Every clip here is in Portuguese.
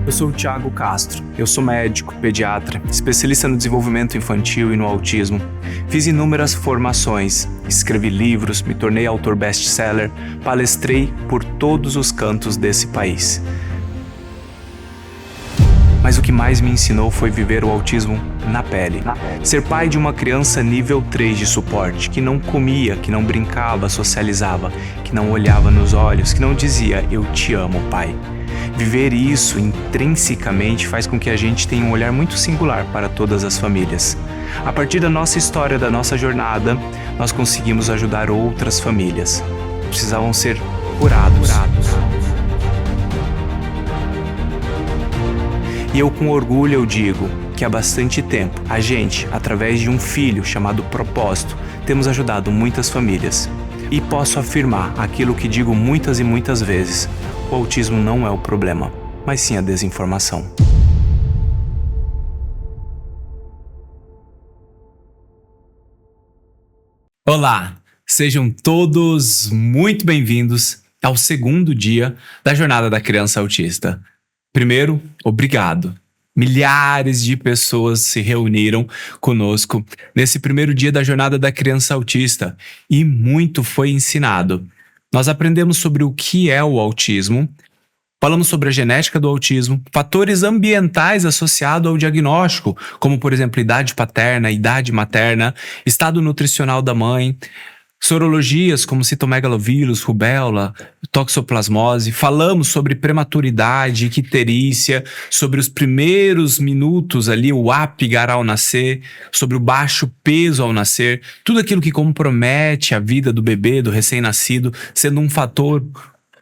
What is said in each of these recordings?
Eu sou o Thiago Castro, eu sou médico, pediatra, especialista no desenvolvimento infantil e no autismo. Fiz inúmeras formações, escrevi livros, me tornei autor best-seller, palestrei por todos os cantos desse país. Mas o que mais me ensinou foi viver o autismo na pele. Ser pai de uma criança nível 3 de suporte, que não comia, que não brincava, socializava, que não olhava nos olhos, que não dizia "eu te amo, pai". Viver isso intrinsecamente faz com que a gente tenha um olhar muito singular para todas as famílias. A partir da nossa história, da nossa jornada, nós conseguimos ajudar outras famílias. Precisavam ser curados. E eu com orgulho eu digo que há bastante tempo, a gente, através de um filho chamado Propósito, temos ajudado muitas famílias. E posso afirmar aquilo que digo muitas e muitas vezes: o autismo não é o problema, mas sim a desinformação. Olá, sejam todos muito bem-vindos ao segundo dia da Jornada da Criança Autista. Primeiro, obrigado. Milhares de pessoas se reuniram conosco nesse primeiro dia da Jornada da Criança Autista e muito foi ensinado. Nós aprendemos sobre o que é o autismo, falamos sobre a genética do autismo, fatores ambientais associados ao diagnóstico, como por exemplo idade paterna, idade materna, estado nutricional da mãe, sorologias como citomegalovírus, rubéola, toxoplasmose. Falamos sobre prematuridade, icterícia, sobre os primeiros minutos ali, o apgar ao nascer, sobre o baixo peso ao nascer, tudo aquilo que compromete a vida do bebê, do recém-nascido, sendo um fator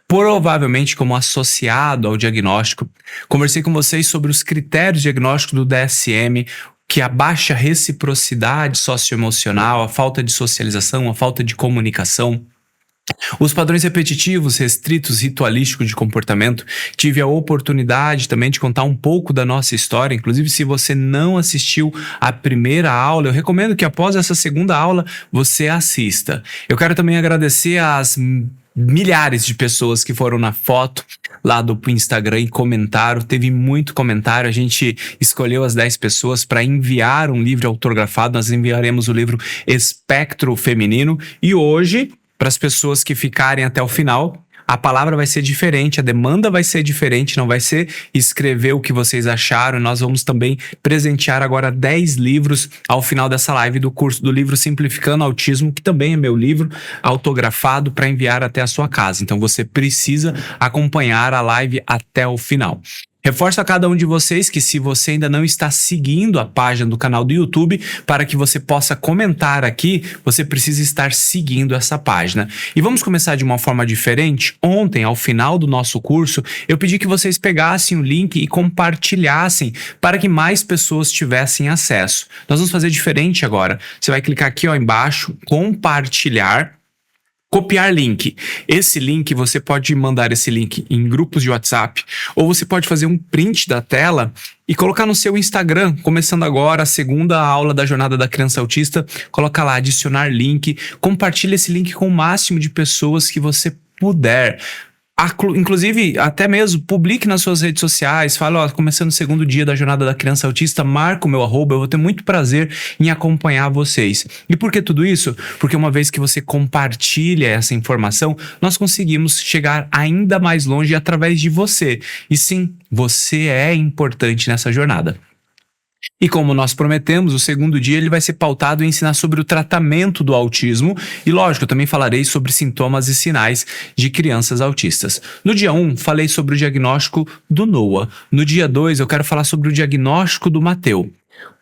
provavelmente como associado ao diagnóstico. Conversei com vocês sobre os critérios diagnósticos do DSM, que a baixa reciprocidade socioemocional, a falta de socialização, a falta de comunicação, os padrões repetitivos, restritos, ritualísticos de comportamento. Tive a oportunidade também de contar um pouco da nossa história. Inclusive, se você não assistiu a primeira aula, eu recomendo que após essa segunda aula você assista. Eu quero também agradecer às milhares de pessoas que foram na foto lá do Instagram e comentaram. Teve muito comentário. A gente escolheu as 10 pessoas para enviar um livro autografado. Nós enviaremos o livro Espectro Feminino. E hoje, para as pessoas que ficarem até o final, a palavra vai ser diferente, a demanda vai ser diferente, não vai ser escrever o que vocês acharam. Nós vamos também presentear agora 10 livros ao final dessa live do curso do livro Simplificando Autismo, que também é meu livro, autografado para enviar até a sua casa. Então você precisa acompanhar a live até o final. Reforço a cada um de vocês que, se você ainda não está seguindo a página do canal do YouTube, para que você possa comentar aqui, você precisa estar seguindo essa página. E vamos começar de uma forma diferente. Ontem, ao final do nosso curso, eu pedi que vocês pegassem o link e compartilhassem para que mais pessoas tivessem acesso. Nós vamos fazer diferente agora. Você vai clicar aqui, ó, embaixo, compartilhar. Copiar link. Esse link, você pode mandar esse link em grupos de WhatsApp, ou você pode fazer um print da tela e colocar no seu Instagram, começando agora a segunda aula da Jornada da Criança Autista. Coloca lá, adicionar link, compartilha esse link com o máximo de pessoas que você puder. Inclusive, até mesmo, publique nas suas redes sociais, fale, ó, começando o segundo dia da Jornada da Criança Autista, marca o meu arroba, eu vou ter muito prazer em acompanhar vocês. E por que tudo isso? Porque uma vez que você compartilha essa informação, nós conseguimos chegar ainda mais longe através de você. E sim, você é importante nessa jornada. E como nós prometemos, o segundo dia ele vai ser pautado em ensinar sobre o tratamento do autismo e, lógico, eu também falarei sobre sintomas e sinais de crianças autistas. No dia 1, falei sobre o diagnóstico do Noah. No dia 2, eu quero falar sobre o diagnóstico do Mateu.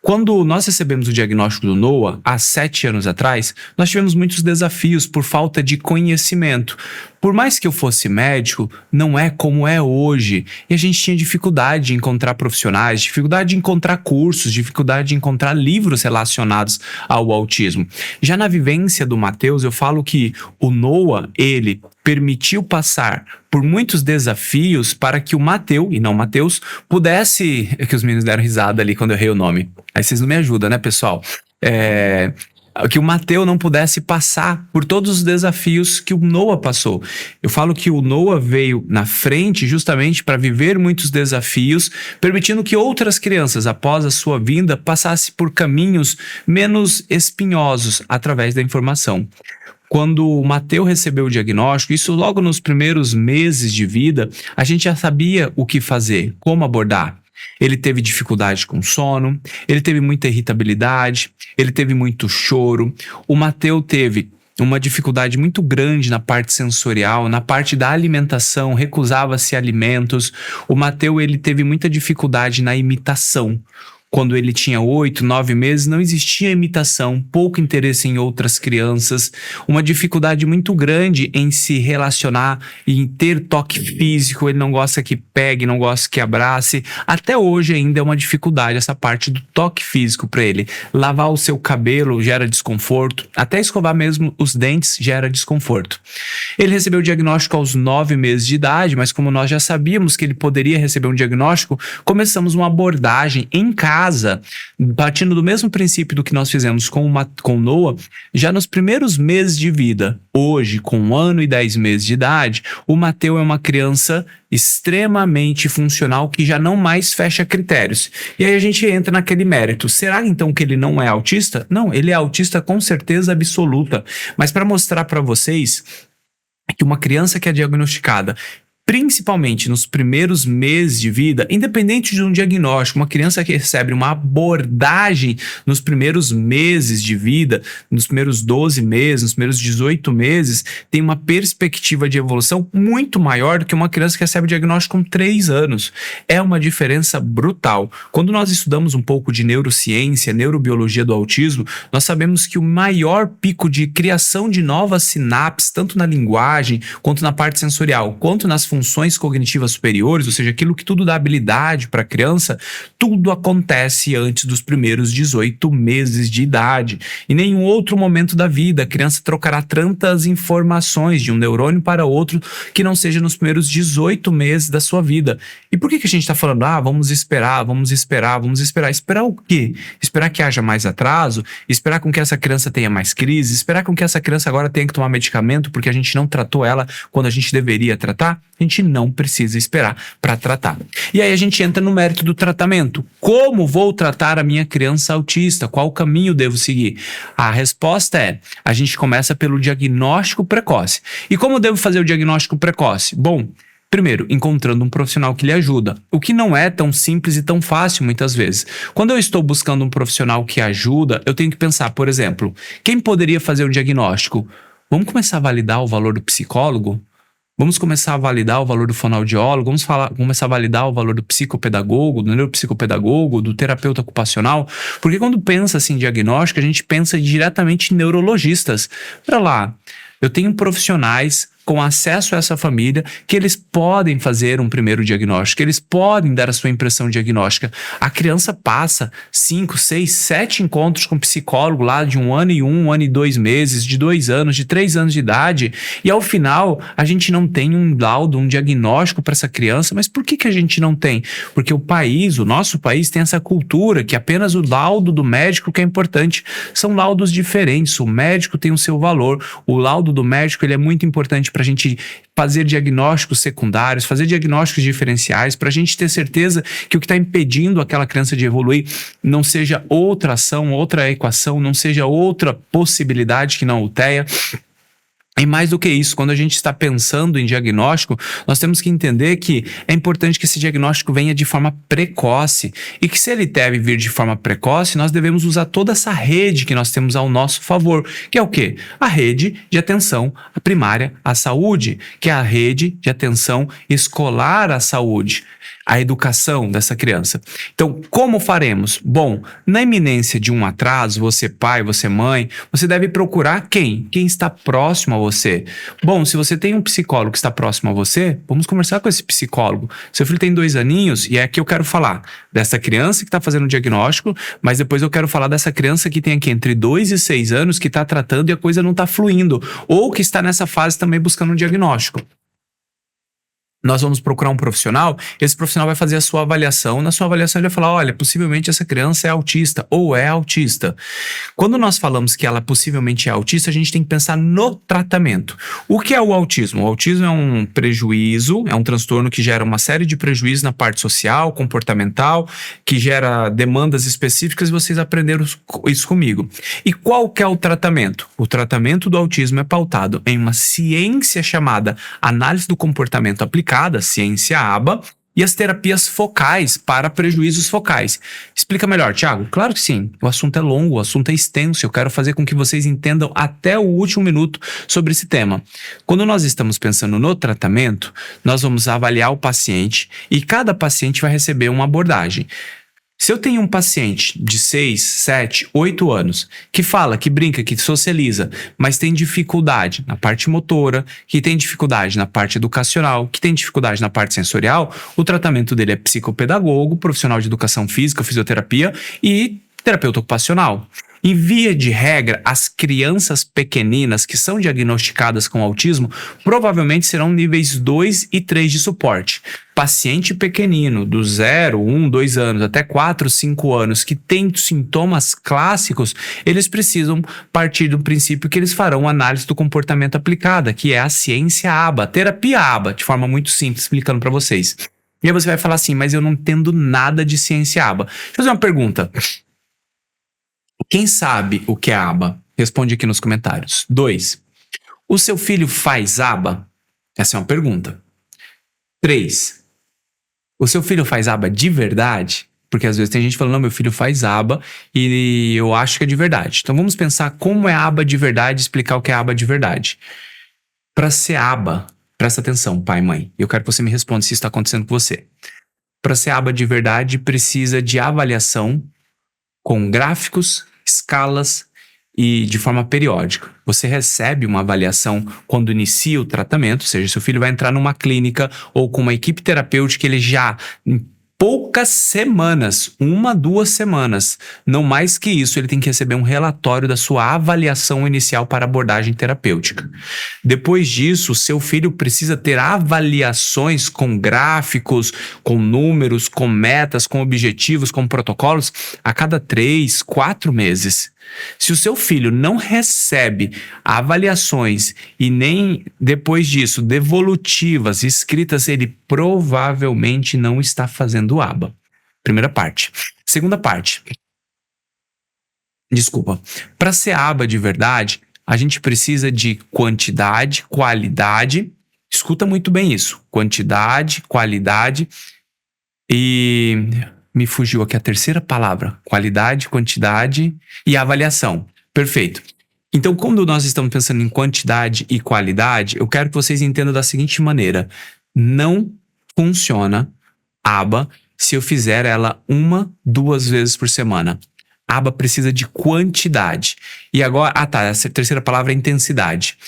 Quando nós recebemos o diagnóstico do Noah, há 7 anos atrás, nós tivemos muitos desafios por falta de conhecimento. Por mais que eu fosse médico, não é como é hoje. E a gente tinha dificuldade de encontrar profissionais, dificuldade de encontrar cursos, dificuldade de encontrar livros relacionados ao autismo. Já na vivência do Mateus, eu falo que o Noah, ele permitiu passar por muitos desafios para que o Mateu, e não Mateus, pudesse... É que os meninos deram risada ali quando eu errei o nome. Aí vocês não me ajudam, né, pessoal? que o Mateus não pudesse passar por todos os desafios que o Noah passou. Eu falo que o Noah veio na frente justamente para viver muitos desafios, permitindo que outras crianças, após a sua vinda, passassem por caminhos menos espinhosos através da informação. Quando o Mateus recebeu o diagnóstico, isso logo nos primeiros meses de vida, a gente já sabia o que fazer, como abordar. Ele teve dificuldade com sono, ele teve muita irritabilidade, ele teve muito choro. O Mateus teve uma dificuldade muito grande na parte sensorial, na parte da alimentação, recusava-se alimentos. O Mateus, ele teve muita dificuldade na imitação. Quando ele tinha 8, 9 meses, não existia imitação, pouco interesse em outras crianças, uma dificuldade muito grande em se relacionar e em ter toque físico. Ele não gosta que pegue, não gosta que abrace. Até hoje ainda é uma dificuldade essa parte do toque físico para ele. Lavar o seu cabelo gera desconforto, até escovar mesmo os dentes gera desconforto. Ele recebeu o diagnóstico aos 9 meses de idade, mas como nós já sabíamos que ele poderia receber um diagnóstico, começamos uma abordagem em casa, partindo do mesmo princípio do que nós fizemos com o Noah, já nos primeiros meses de vida. Hoje, com 1 ano e 10 meses de idade, o Mateus é uma criança extremamente funcional que já não mais fecha critérios. E aí a gente entra naquele mérito. Será então que ele não é autista? Não, ele é autista com certeza absoluta. Mas para mostrar para vocês que uma criança que é diagnosticada principalmente nos primeiros meses de vida, independente de um diagnóstico, uma criança que recebe uma abordagem nos primeiros meses de vida, nos primeiros 12 meses, nos primeiros 18 meses, tem uma perspectiva de evolução muito maior do que uma criança que recebe o diagnóstico com 3 anos. É uma diferença brutal. Quando nós estudamos um pouco de neurociência, neurobiologia do autismo, nós sabemos que o maior pico de criação de novas sinapses, tanto na linguagem, quanto na parte sensorial, quanto nas funções cognitivas superiores, ou seja, aquilo que tudo dá habilidade para a criança, tudo acontece antes dos primeiros 18 meses de idade. Em nenhum outro momento da vida a criança trocará tantas informações de um neurônio para outro que não seja nos primeiros 18 meses da sua vida. E por que a gente está falando, vamos esperar, vamos esperar, vamos esperar? Esperar o quê? Esperar que haja mais atraso? Esperar com que essa criança tenha mais crise? Esperar com que essa criança agora tenha que tomar medicamento porque a gente não tratou ela quando a gente deveria tratar? A gente não precisa esperar para tratar. E aí a gente entra no mérito do tratamento. Como vou tratar a minha criança autista? Qual caminho devo seguir? A resposta é, a gente começa pelo diagnóstico precoce. E como devo fazer o diagnóstico precoce? Bom, primeiro, encontrando um profissional que lhe ajuda, o que não é tão simples e tão fácil muitas vezes. Quando eu estou buscando um profissional que ajuda, eu tenho que pensar, por exemplo, quem poderia fazer o diagnóstico? Vamos começar a validar o valor do psicólogo? Vamos começar a validar o valor do fonoaudiólogo, vamos começar a validar o valor do psicopedagogo, do neuropsicopedagogo, do terapeuta ocupacional, porque quando pensa assim em diagnóstico, a gente pensa diretamente em neurologistas. Para lá, eu tenho profissionais com acesso a essa família que eles podem fazer um primeiro diagnóstico, eles podem dar a sua impressão diagnóstica. A criança passa 5, 6, 7 encontros com psicólogo lá de 1 ano e 1 ano e 2 meses, de 2 anos, de 3 anos de idade, e ao final a gente não tem um laudo, um diagnóstico para essa criança. Mas por que a gente não tem? Porque o nosso país tem essa cultura que apenas o laudo do médico que é importante. São laudos diferentes, o médico tem o seu valor, o laudo do médico ele é muito importante para a gente fazer diagnósticos secundários, fazer diagnósticos diferenciais, para a gente ter certeza que o que está impedindo aquela criança de evoluir não seja outra ação, outra equação, não seja outra possibilidade que não o tenha. E mais do que isso, quando a gente está pensando em diagnóstico, nós temos que entender que é importante que esse diagnóstico venha de forma precoce e que se ele deve vir de forma precoce, nós devemos usar toda essa rede que nós temos ao nosso favor, que é o quê? A rede de atenção primária à saúde, que é a rede de atenção escolar à saúde, a educação dessa criança. Então, como faremos? Bom, na iminência de um atraso, você pai, você mãe, você deve procurar quem? Quem está próximo a você. Bom, se você tem um psicólogo que está próximo a você, vamos conversar com esse psicólogo. Seu filho tem 2 aninhos e é aqui eu quero falar dessa criança que está fazendo o diagnóstico, mas depois eu quero falar dessa criança que tem aqui entre 2 e 6 anos que está tratando e a coisa não está fluindo, ou que está nessa fase também buscando um diagnóstico. nós vamos procurar um profissional, esse profissional vai fazer a sua avaliação, na sua avaliação ele vai falar, olha, possivelmente essa criança é autista ou é autista. Quando nós falamos que ela possivelmente é autista, a gente tem que pensar no tratamento. O que é o autismo? O autismo é um prejuízo, é um transtorno que gera uma série de prejuízos na parte social, comportamental, que gera demandas específicas e vocês aprenderam isso comigo. E qual que é o tratamento? O tratamento do autismo é pautado em uma ciência chamada análise do comportamento aplicada, ciência ABA, e as terapias focais para prejuízos focais. Explica melhor, Thiago? Claro que sim. O assunto é longo, o assunto é extenso. Eu quero fazer com que vocês entendam até o último minuto sobre esse tema. Quando nós estamos pensando no tratamento, nós vamos avaliar o paciente e cada paciente vai receber uma abordagem. Se eu tenho um paciente de 6, 7, 8 anos que fala, que brinca, que socializa, mas tem dificuldade na parte motora, que tem dificuldade na parte educacional, que tem dificuldade na parte sensorial, o tratamento dele é psicopedagogo, profissional de educação física, fisioterapia e terapeuta ocupacional. Em via de regra, as crianças pequeninas que são diagnosticadas com autismo provavelmente serão níveis 2 e 3 de suporte. Paciente pequenino, do 0, 1, 2 anos até 4, 5 anos, que tem sintomas clássicos, eles precisam partir do princípio que eles farão análise do comportamento aplicada, que é a ciência ABA, terapia ABA, de forma muito simples, explicando para vocês. E aí você vai falar assim, mas eu não entendo nada de ciência ABA. Deixa eu fazer uma pergunta. Quem sabe o que é ABA? Responde aqui nos comentários. 2. O seu filho faz ABA? Essa é uma pergunta. 3. O seu filho faz ABA de verdade? Porque às vezes tem gente falando, não, meu filho faz ABA e eu acho que é de verdade. Então vamos pensar como é ABA de verdade e explicar o que é ABA de verdade. Para ser ABA, presta atenção, pai e mãe. Eu quero que você me responda se isso está acontecendo com você. Para ser ABA de verdade, precisa de avaliação com gráficos, escalas e de forma periódica. Você recebe uma avaliação quando inicia o tratamento, ou seja, seu filho vai entrar numa clínica ou com uma equipe terapêutica, ele já, em poucas semanas, 1, 2 semanas, não mais que isso, ele tem que receber um relatório da sua avaliação inicial para abordagem terapêutica. Depois disso, seu filho precisa ter avaliações com gráficos, com números, com metas, com objetivos, com protocolos a cada 3, 4 meses. Se o seu filho não recebe avaliações e nem depois disso devolutivas escritas, ele provavelmente não está fazendo ABA. Primeira parte. Segunda parte. Desculpa. Para ser ABA de verdade, a gente precisa de quantidade, qualidade. Escuta muito bem isso. Quantidade, qualidade e... Me fugiu aqui a terceira palavra. Qualidade, quantidade e avaliação. Perfeito. Então, quando nós estamos pensando em quantidade e qualidade, eu quero que vocês entendam da seguinte maneira. Não funciona ABA se eu fizer ela 1, 2 vezes por semana. ABA precisa de quantidade. E agora... essa terceira palavra é intensidade.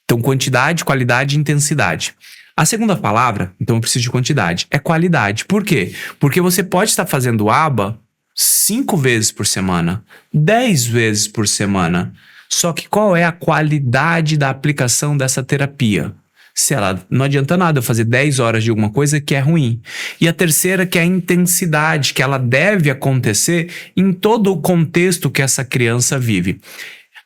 Então, quantidade, qualidade e intensidade. A segunda palavra, então eu preciso de quantidade, é qualidade. Por quê? Porque você pode estar fazendo ABA 5 vezes por semana, 10 vezes por semana. Só que qual é a qualidade da aplicação dessa terapia? Se ela não adianta nada eu fazer 10 horas de alguma coisa que é ruim. E a terceira que é a intensidade, que ela deve acontecer em todo o contexto que essa criança vive.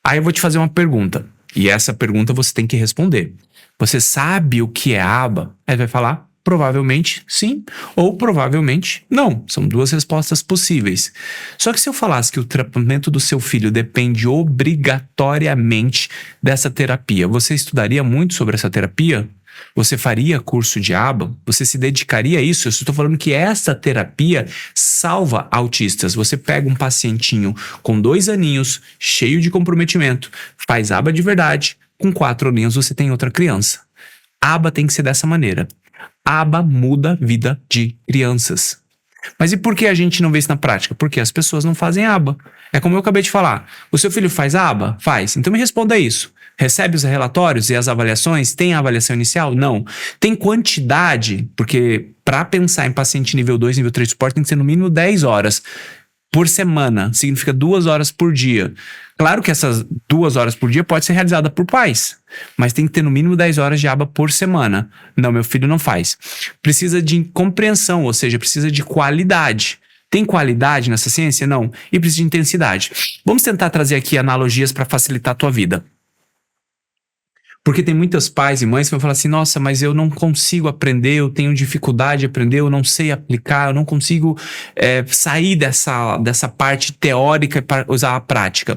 Aí eu vou te fazer uma pergunta, e essa pergunta você tem que responder. Você sabe o que é ABA? Aí vai falar, provavelmente sim, ou provavelmente não. São 2 respostas possíveis. Só que se eu falasse que o tratamento do seu filho depende obrigatoriamente dessa terapia, você estudaria muito sobre essa terapia? Você faria curso de ABA? Você se dedicaria a isso? Eu estou falando que essa terapia salva autistas. Você pega um pacientinho com 2 aninhos, cheio de comprometimento, faz ABA de verdade, com 4 aninhos você tem outra criança. ABA tem que ser dessa maneira. ABA muda a vida de crianças. Mas e por que a gente não vê isso na prática? Porque as pessoas não fazem ABA. É como eu acabei de falar. O seu filho faz ABA? Faz. Então me responda isso. Recebe os relatórios e as avaliações? Tem a avaliação inicial? Não. Tem quantidade? Porque para pensar em paciente nível 2, nível 3 de suporte tem que ser no mínimo 10 horas. por semana, significa 2 horas por dia. Claro que essas 2 horas por dia pode ser realizada por pais, mas tem que ter no mínimo 10 horas de aba por semana. Não, meu filho não faz. Precisa de compreensão, ou seja, precisa de qualidade. Tem qualidade nessa ciência? Não. E precisa de intensidade. Vamos tentar trazer aqui analogias para facilitar a tua vida. Porque tem muitos pais e mães que vão falar assim, nossa, mas eu não consigo aprender, eu tenho dificuldade de aprender, eu não sei aplicar, eu não consigo sair dessa parte teórica para usar a prática.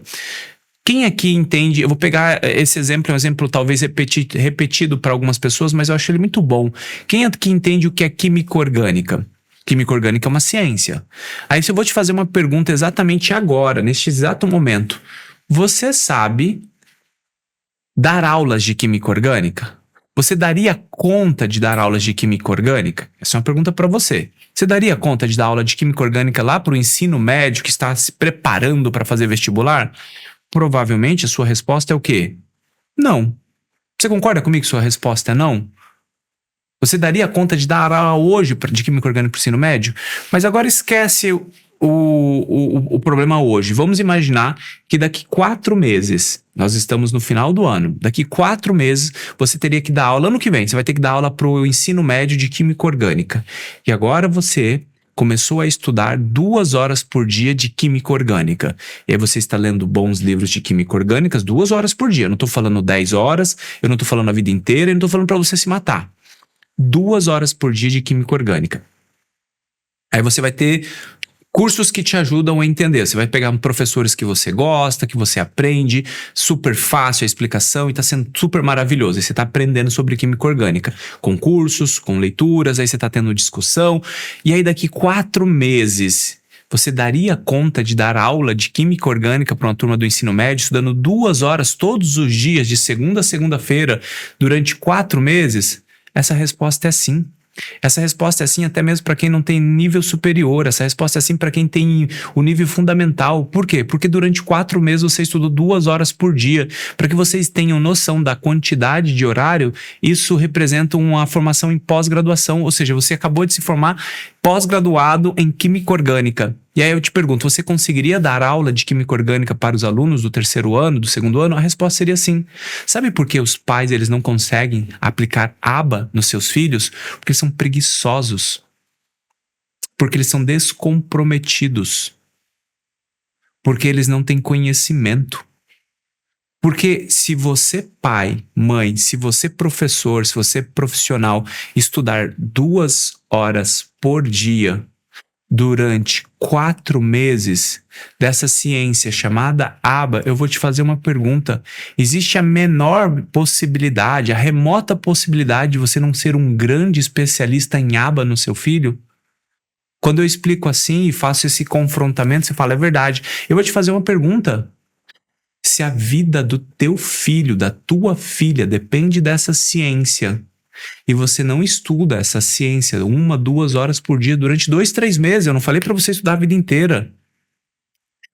Quem aqui entende, eu vou pegar esse exemplo, é um exemplo talvez repetido para algumas pessoas, mas eu acho ele muito bom. Quem aqui entende o que é química orgânica? Química orgânica é uma ciência. Aí se eu vou te fazer uma pergunta exatamente agora, neste exato momento, você sabe dar aulas de química orgânica? Você daria conta de dar aulas de química orgânica? Essa é uma pergunta para você. Você daria conta de dar aula de química orgânica lá para o ensino médio que está se preparando para fazer vestibular? Provavelmente a sua resposta é o quê? Não. Você concorda comigo que sua resposta é não? Você daria conta de dar aula hoje de química orgânica para o ensino médio? Mas agora esquece o problema hoje. Vamos imaginar que daqui 4 meses, nós estamos no final do ano, daqui 4 meses você teria que dar aula, ano que vem, você vai ter que dar aula para o ensino médio de química orgânica. E agora você começou a estudar 2 horas por dia de química orgânica. E aí você está lendo bons livros de química orgânica 2 horas por dia. Eu não estou falando 10 horas, eu não estou falando a vida inteira, eu não estou falando para você se matar. 2 horas por dia de química orgânica. Aí você vai ter cursos que te ajudam a entender. Você vai pegar professores que você gosta, que você aprende, super fácil a explicação e está sendo super maravilhoso. Aí você está aprendendo sobre química orgânica, com cursos, com leituras, aí você está tendo discussão. E aí daqui 4 meses, você daria conta de dar aula de química orgânica para uma turma do ensino médio, estudando 2 horas todos os dias, de segunda a segunda-feira, durante 4 meses? Essa resposta é sim. Essa resposta é sim até mesmo para quem não tem nível superior. Essa resposta é sim para quem tem o nível fundamental. Por quê? Porque durante 4 meses você estudou 2 horas por dia. Para que vocês tenham noção da quantidade de horário, isso representa uma formação em pós-graduação. Ou seja, você acabou de se formar pós-graduado em química orgânica. E aí eu te pergunto, você conseguiria dar aula de química orgânica para os alunos do 3º ano, do 2º ano? A resposta seria sim. Sabe por que os pais eles não conseguem aplicar aba nos seus filhos? Porque eles são preguiçosos. Porque eles são descomprometidos. Porque eles não têm conhecimento. Porque se você pai, mãe, se você professor, se você profissional estudar 2 horas por dia durante 4 meses dessa ciência chamada aba, eu vou te fazer uma pergunta. Existe a menor possibilidade, a remota possibilidade de você não ser um grande especialista em aba no seu filho? Quando eu explico assim e faço esse confrontamento, você fala, é verdade. Eu vou te fazer uma pergunta. Se a vida do teu filho, da tua filha, depende dessa ciência, e você não estuda essa ciência 1, 2 horas por dia durante 2, 3 meses, eu não falei para você estudar a vida inteira,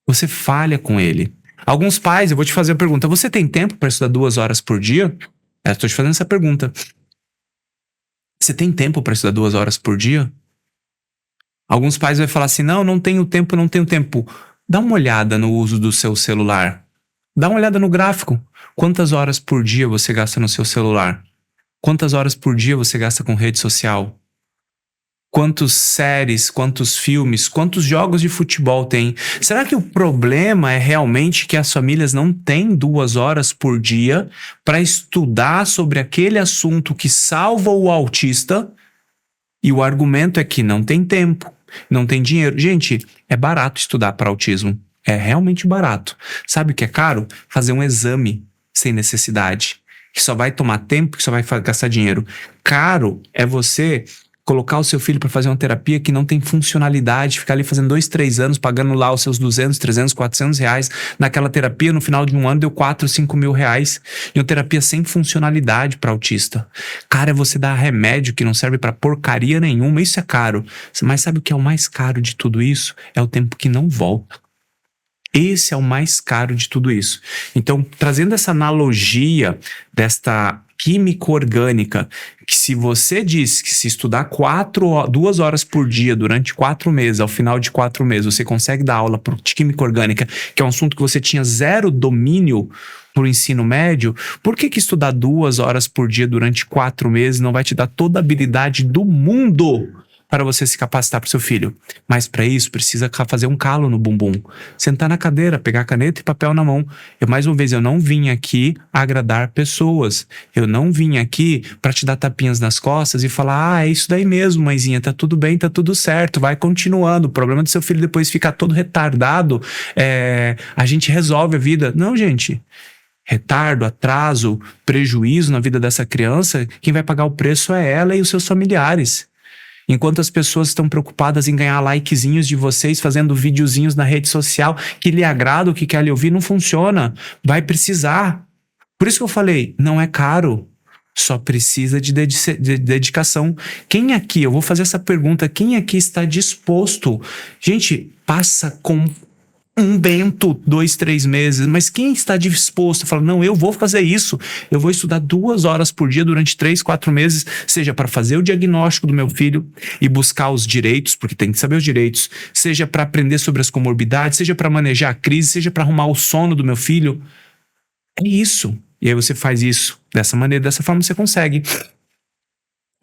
você falha com ele. Alguns pais, eu vou te fazer a pergunta, você tem tempo para estudar 2 horas por dia? Eu estou te fazendo essa pergunta. Você tem tempo para estudar 2 horas por dia? Alguns pais vão falar assim, não tenho tempo, não tenho tempo. Dá uma olhada no uso do seu celular. Dá uma olhada no gráfico. Quantas horas por dia você gasta no seu celular? Quantas horas por dia você gasta com rede social? Quantas séries, quantos filmes, quantos jogos de futebol tem? Será que o problema é realmente que as famílias não têm 2 horas por dia para estudar sobre aquele assunto que salva o autista? E o argumento é que não tem tempo, não tem dinheiro. Gente, é barato estudar para autismo. É realmente barato. Sabe o que é caro? Fazer um exame sem necessidade, que só vai tomar tempo, que só vai gastar dinheiro. Caro é você colocar o seu filho para fazer uma terapia que não tem funcionalidade, ficar ali fazendo 2, 3 anos, pagando lá os seus 200, 300, 400 reais naquela terapia, no final de um ano deu 4, 5 mil reais, e uma terapia sem funcionalidade para autista. Cara, é você dar remédio que não serve para porcaria nenhuma, isso é caro. Mas sabe o que é o mais caro de tudo isso? É o tempo que não volta. Esse é o mais caro de tudo isso. Então, trazendo essa analogia desta química orgânica, que se você diz que se estudar 2 horas por dia durante 4 meses, ao final de 4 meses, você consegue dar aula por química orgânica, que é um assunto que você tinha zero domínio para o ensino médio, por que estudar 2 horas por dia durante 4 meses não vai te dar toda a habilidade do mundo para você se capacitar para o seu filho? Mas para isso precisa fazer um calo no bumbum, sentar na cadeira, pegar caneta e papel na mão. Mais uma vez, eu não vim aqui agradar pessoas, eu não vim aqui para te dar tapinhas nas costas e falar, é isso daí mesmo, mãezinha, tá tudo bem, tá tudo certo, vai continuando, o problema do seu filho depois ficar todo retardado, a gente resolve a vida. Não, gente. Retardo, atraso, prejuízo na vida dessa criança, quem vai pagar o preço é ela e os seus familiares. Enquanto as pessoas estão preocupadas em ganhar likezinhos de vocês, fazendo videozinhos na rede social que lhe agrada, o que quer lhe ouvir, não funciona. Vai precisar. Por isso que eu falei, não é caro. Só precisa de dedicação. Quem aqui, eu vou fazer essa pergunta, quem aqui está disposto? Gente, passa com um bento 2, 3 meses, mas quem está disposto a falar, não, eu vou fazer isso, eu vou estudar 2 horas por dia durante 3, 4 meses, seja para fazer o diagnóstico do meu filho e buscar os direitos, porque tem que saber os direitos, seja para aprender sobre as comorbidades, seja para manejar a crise, seja para arrumar o sono do meu filho. É isso. E aí você faz isso dessa maneira, dessa forma você consegue.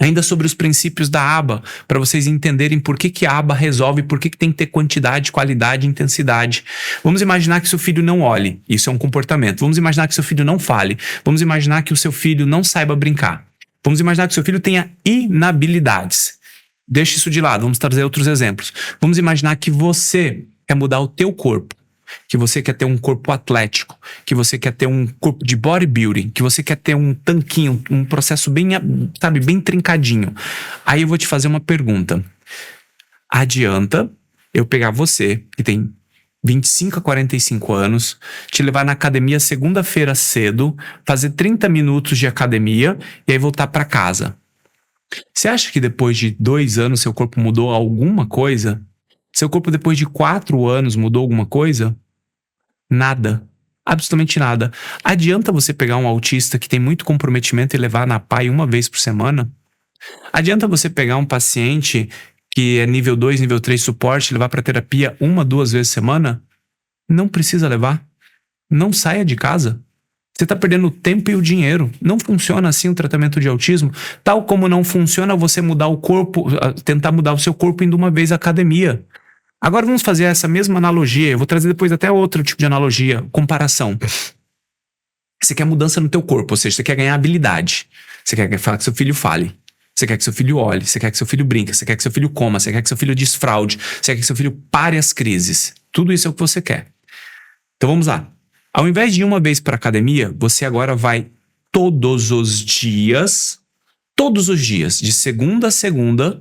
Ainda sobre os princípios da aba, para vocês entenderem por que a aba resolve, por que tem que ter quantidade, qualidade e intensidade. Vamos imaginar que seu filho não olhe, isso é um comportamento. Vamos imaginar que seu filho não fale. Vamos imaginar que o seu filho não saiba brincar. Vamos imaginar que seu filho tenha inabilidades. Deixa isso de lado, vamos trazer outros exemplos. Vamos imaginar que você quer mudar o teu corpo. Que você quer ter um corpo atlético, que você quer ter um corpo de bodybuilding, que você quer ter um tanquinho, um processo bem, sabe, bem trincadinho. Aí eu vou te fazer uma pergunta. Adianta eu pegar você, que tem 25 a 45 anos, te levar na academia segunda-feira cedo, fazer 30 minutos de academia e aí voltar para casa? Você acha que depois de 2 anos seu corpo mudou alguma coisa? Seu corpo depois de 4 anos mudou alguma coisa? Nada. Absolutamente nada. Adianta você pegar um autista que tem muito comprometimento e levar na PAI 1 vez por semana? Adianta você pegar um paciente que é nível 2, nível 3 suporte e levar para terapia 1, 2 vezes por semana? Não precisa levar. Não saia de casa. Você está perdendo o tempo e o dinheiro. Não funciona assim o tratamento de autismo. Tal como não funciona você mudar o corpo, tentar mudar o seu corpo indo 1 vez à academia. Agora vamos fazer essa mesma analogia. Eu vou trazer depois até outro tipo de analogia, comparação. Você quer mudança no teu corpo, ou seja, você quer ganhar habilidade. Você quer falar que seu filho fale. Você quer que seu filho olhe. Você quer que seu filho brinque. Você quer que seu filho coma. Você quer que seu filho desfraude. Você quer que seu filho pare as crises. Tudo isso é o que você quer. Então vamos lá. Ao invés de ir 1 vez para a academia, você agora vai todos os dias, de segunda a segunda,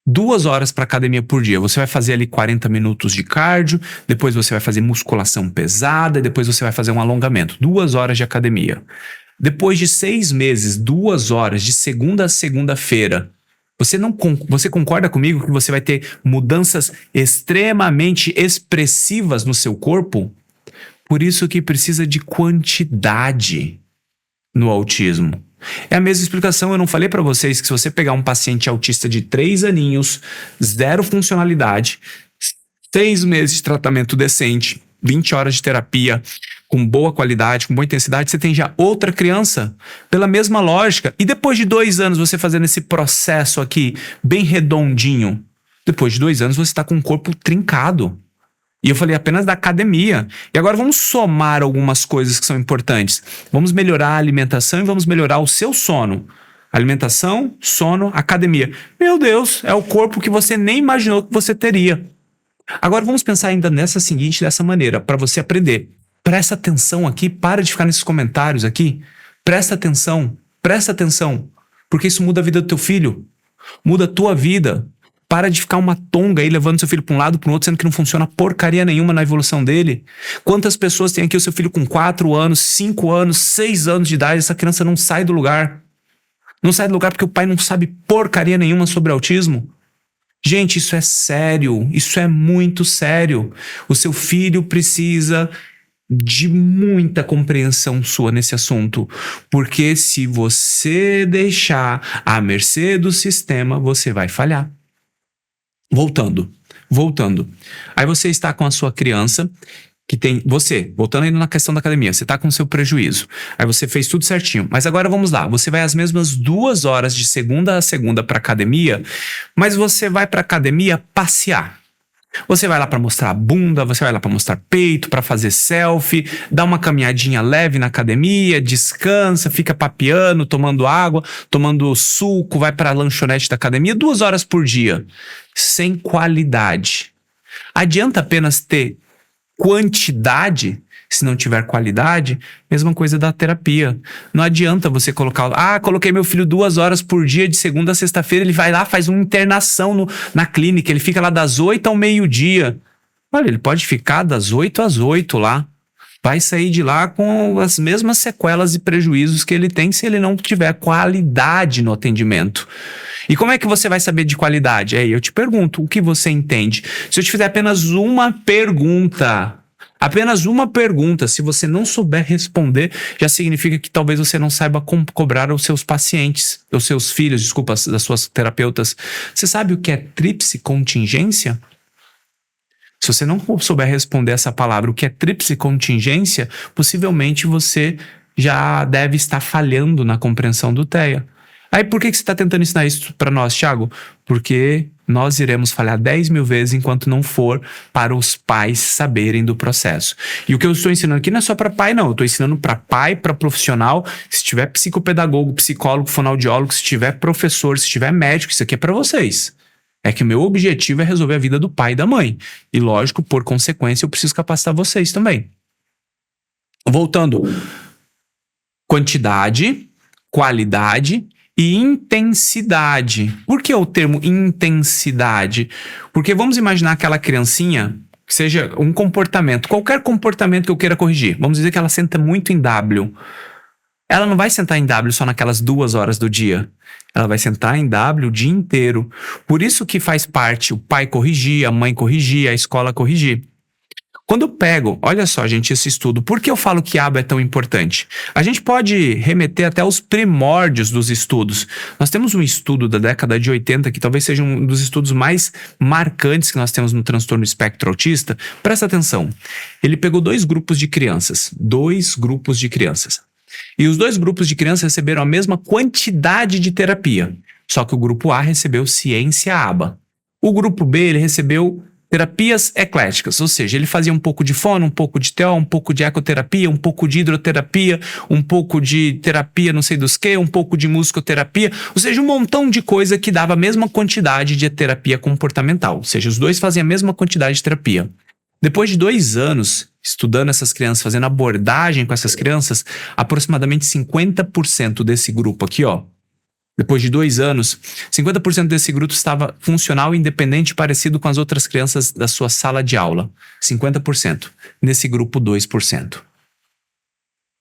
2 horas para academia por dia. Você vai fazer ali 40 minutos de cardio, depois você vai fazer musculação pesada, depois você vai fazer um alongamento. 2 horas de academia. Depois de 6 meses, 2 horas de segunda a segunda-feira, você concorda comigo que você vai ter mudanças extremamente expressivas no seu corpo? Por isso que precisa de quantidade no autismo. É a mesma explicação, eu não falei pra vocês que se você pegar um paciente autista de 3 aninhos, 0 funcionalidade, 6 meses de tratamento decente, 20 horas de terapia, com boa qualidade, com boa intensidade, você tem já outra criança, pela mesma lógica. E depois de 2 anos você fazendo esse processo aqui, bem redondinho, depois de 2 anos você está com um corpo trincado. E eu falei apenas da academia. E agora vamos somar algumas coisas que são importantes. Vamos melhorar a alimentação e vamos melhorar o seu sono. Alimentação, sono, academia. Meu Deus, é o corpo que você nem imaginou que você teria. Agora vamos pensar ainda dessa maneira, para você aprender. Presta atenção aqui, para de ficar nesses comentários aqui. Presta atenção, porque isso muda a vida do teu filho. Muda a tua vida. Para de ficar uma tonga aí levando seu filho para um lado, para o outro, sendo que não funciona porcaria nenhuma na evolução dele. Quantas pessoas tem aqui o seu filho com 4 anos, 5 anos, 6 anos de idade, essa criança não sai do lugar. Não sai do lugar porque o pai não sabe porcaria nenhuma sobre autismo. Gente, isso é sério, isso é muito sério. O seu filho precisa de muita compreensão sua nesse assunto, porque se você deixar à mercê do sistema, você vai falhar. Voltando. Aí você está com a sua criança, que tem você, voltando ainda na questão da academia, você está com o seu prejuízo. Aí você fez tudo certinho. Mas agora vamos lá, você vai às mesmas 2 horas de segunda a segunda para academia, mas você vai para academia passear. Você vai lá para mostrar a bunda, você vai lá para mostrar peito, para fazer selfie, dá uma caminhadinha leve na academia, descansa, fica papeando, tomando água, tomando suco, vai para a lanchonete da academia 2 horas por dia, sem qualidade. Adianta apenas ter quantidade se não tiver qualidade? Mesma coisa da terapia. Não adianta você colocar... coloquei meu filho 2 horas por dia de segunda a sexta-feira, ele vai lá, faz uma internação na clínica, ele fica lá das 8 ao meio-dia. Olha, ele pode ficar das 8 às 8 lá. Vai sair de lá com as mesmas sequelas e prejuízos que ele tem se ele não tiver qualidade no atendimento. E como é que você vai saber de qualidade? Aí eu te pergunto, o que você entende? Se eu te fizer apenas uma pergunta, se você não souber responder, já significa que talvez você não saiba como cobrar os seus pacientes, os seus filhos, desculpa, das suas terapeutas. Você sabe o que é tríplice contingência? Se você não souber responder essa palavra, o que é tríplice contingência, possivelmente você já deve estar falhando na compreensão do TEA. Aí por que você está tentando ensinar isso para nós, Thiago? Porque nós iremos falhar 10 mil vezes enquanto não for para os pais saberem do processo. E o que eu estou ensinando aqui não é só para pai, não. Eu estou ensinando para pai, para profissional. Se tiver psicopedagogo, psicólogo, fonoaudiólogo, se tiver professor, se tiver médico, isso aqui é para vocês. É que o meu objetivo é resolver a vida do pai e da mãe. E lógico, por consequência, eu preciso capacitar vocês também. Voltando. Quantidade, qualidade e intensidade. Por que o termo intensidade? Porque vamos imaginar aquela criancinha que seja um comportamento, qualquer comportamento que eu queira corrigir. Vamos dizer que ela senta muito em W. Ela não vai sentar em W só naquelas 2 horas do dia. Ela vai sentar em W o dia inteiro. Por isso que faz parte o pai corrigir, a mãe corrigir, a escola corrigir. Quando eu pego, olha só, gente, esse estudo, por que eu falo que ABA é tão importante? A gente pode remeter até aos primórdios dos estudos. Nós temos um estudo da década de 80, que talvez seja um dos estudos mais marcantes que nós temos no transtorno espectro autista. Presta atenção. Ele pegou 2 grupos de crianças. E os 2 grupos de crianças receberam a mesma quantidade de terapia. Só que o grupo A recebeu ciência ABA. O grupo B, ele recebeu terapias ecléticas, ou seja, ele fazia um pouco de fono, um pouco de TEO, um pouco de ecoterapia, um pouco de hidroterapia, um pouco de terapia não sei dos que, um pouco de musicoterapia, ou seja, um montão de coisa que dava a mesma quantidade de terapia comportamental, ou seja, os 2 faziam a mesma quantidade de terapia. Depois de 2 anos estudando essas crianças, fazendo abordagem com essas crianças, aproximadamente 50% desse grupo aqui, ó, depois de 2 anos, 50% desse grupo estava funcional, independente, parecido com as outras crianças da sua sala de aula. 50%. Nesse grupo, 2%.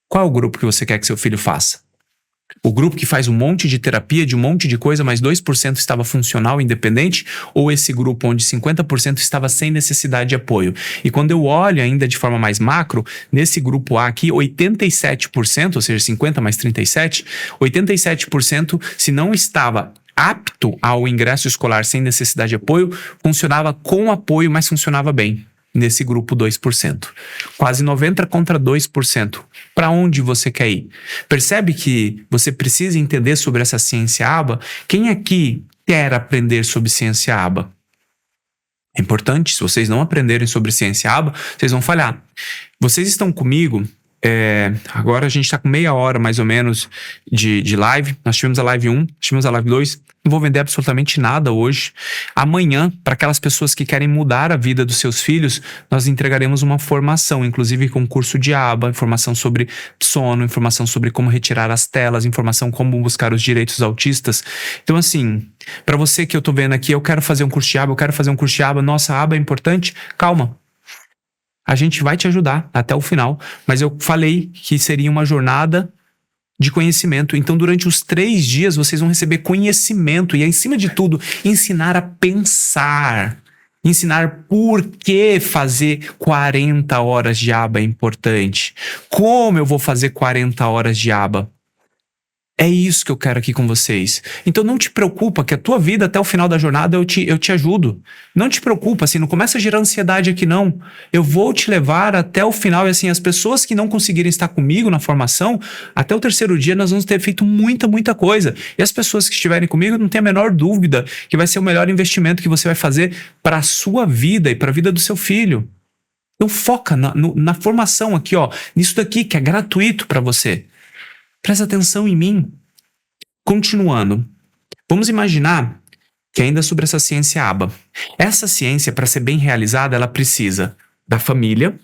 Qual é o grupo que você quer que seu filho faça? O grupo que faz um monte de terapia, de um monte de coisa, mas 2% estava funcional, independente? Ou esse grupo onde 50% estava sem necessidade de apoio? E quando eu olho ainda de forma mais macro, nesse grupo A aqui, 87%, ou seja, 50 mais 37, 87% se não estava apto ao ingresso escolar sem necessidade de apoio, funcionava com apoio, mas funcionava bem. Nesse grupo 2%. Quase 90% contra 2%. Para onde você quer ir? Percebe que você precisa entender sobre essa ciência ABA? Quem aqui quer aprender sobre ciência ABA? É importante, se vocês não aprenderem sobre ciência ABA, vocês vão falhar. Vocês estão comigo... agora a gente está com meia hora mais ou menos de live. Nós tivemos a live 1, tivemos a live 2. Não vou vender absolutamente nada hoje. Amanhã, para aquelas pessoas que querem mudar a vida dos seus filhos, nós entregaremos uma formação, inclusive com curso de ABA, informação sobre sono, informação sobre como retirar as telas, informação como buscar os direitos autistas. Então assim, para você que eu tô vendo aqui, eu quero fazer um curso de ABA, nossa, ABA é importante? Calma. A gente vai te ajudar até o final, mas eu falei que seria uma jornada de conhecimento. Então, durante os 3 dias, vocês vão receber conhecimento e, acima de tudo, ensinar a pensar. Ensinar por que fazer 40 horas de aba é importante. Como eu vou fazer 40 horas de aba? É isso que eu quero aqui com vocês. Então não te preocupa que a tua vida até o final da jornada eu te ajudo. Não te preocupa, assim, não começa a gerar ansiedade aqui não. Eu vou te levar até o final e assim, as pessoas que não conseguirem estar comigo na formação, até o terceiro dia nós vamos ter feito muita coisa. E as pessoas que estiverem comigo, não tem a menor dúvida que vai ser o melhor investimento que você vai fazer para a sua vida e para a vida do seu filho. Então foca na formação aqui, ó, nisso daqui que é gratuito para você. Presta atenção em mim. Continuando, vamos imaginar que ainda sobre essa ciência aba. Essa ciência, para ser bem realizada, ela precisa da família,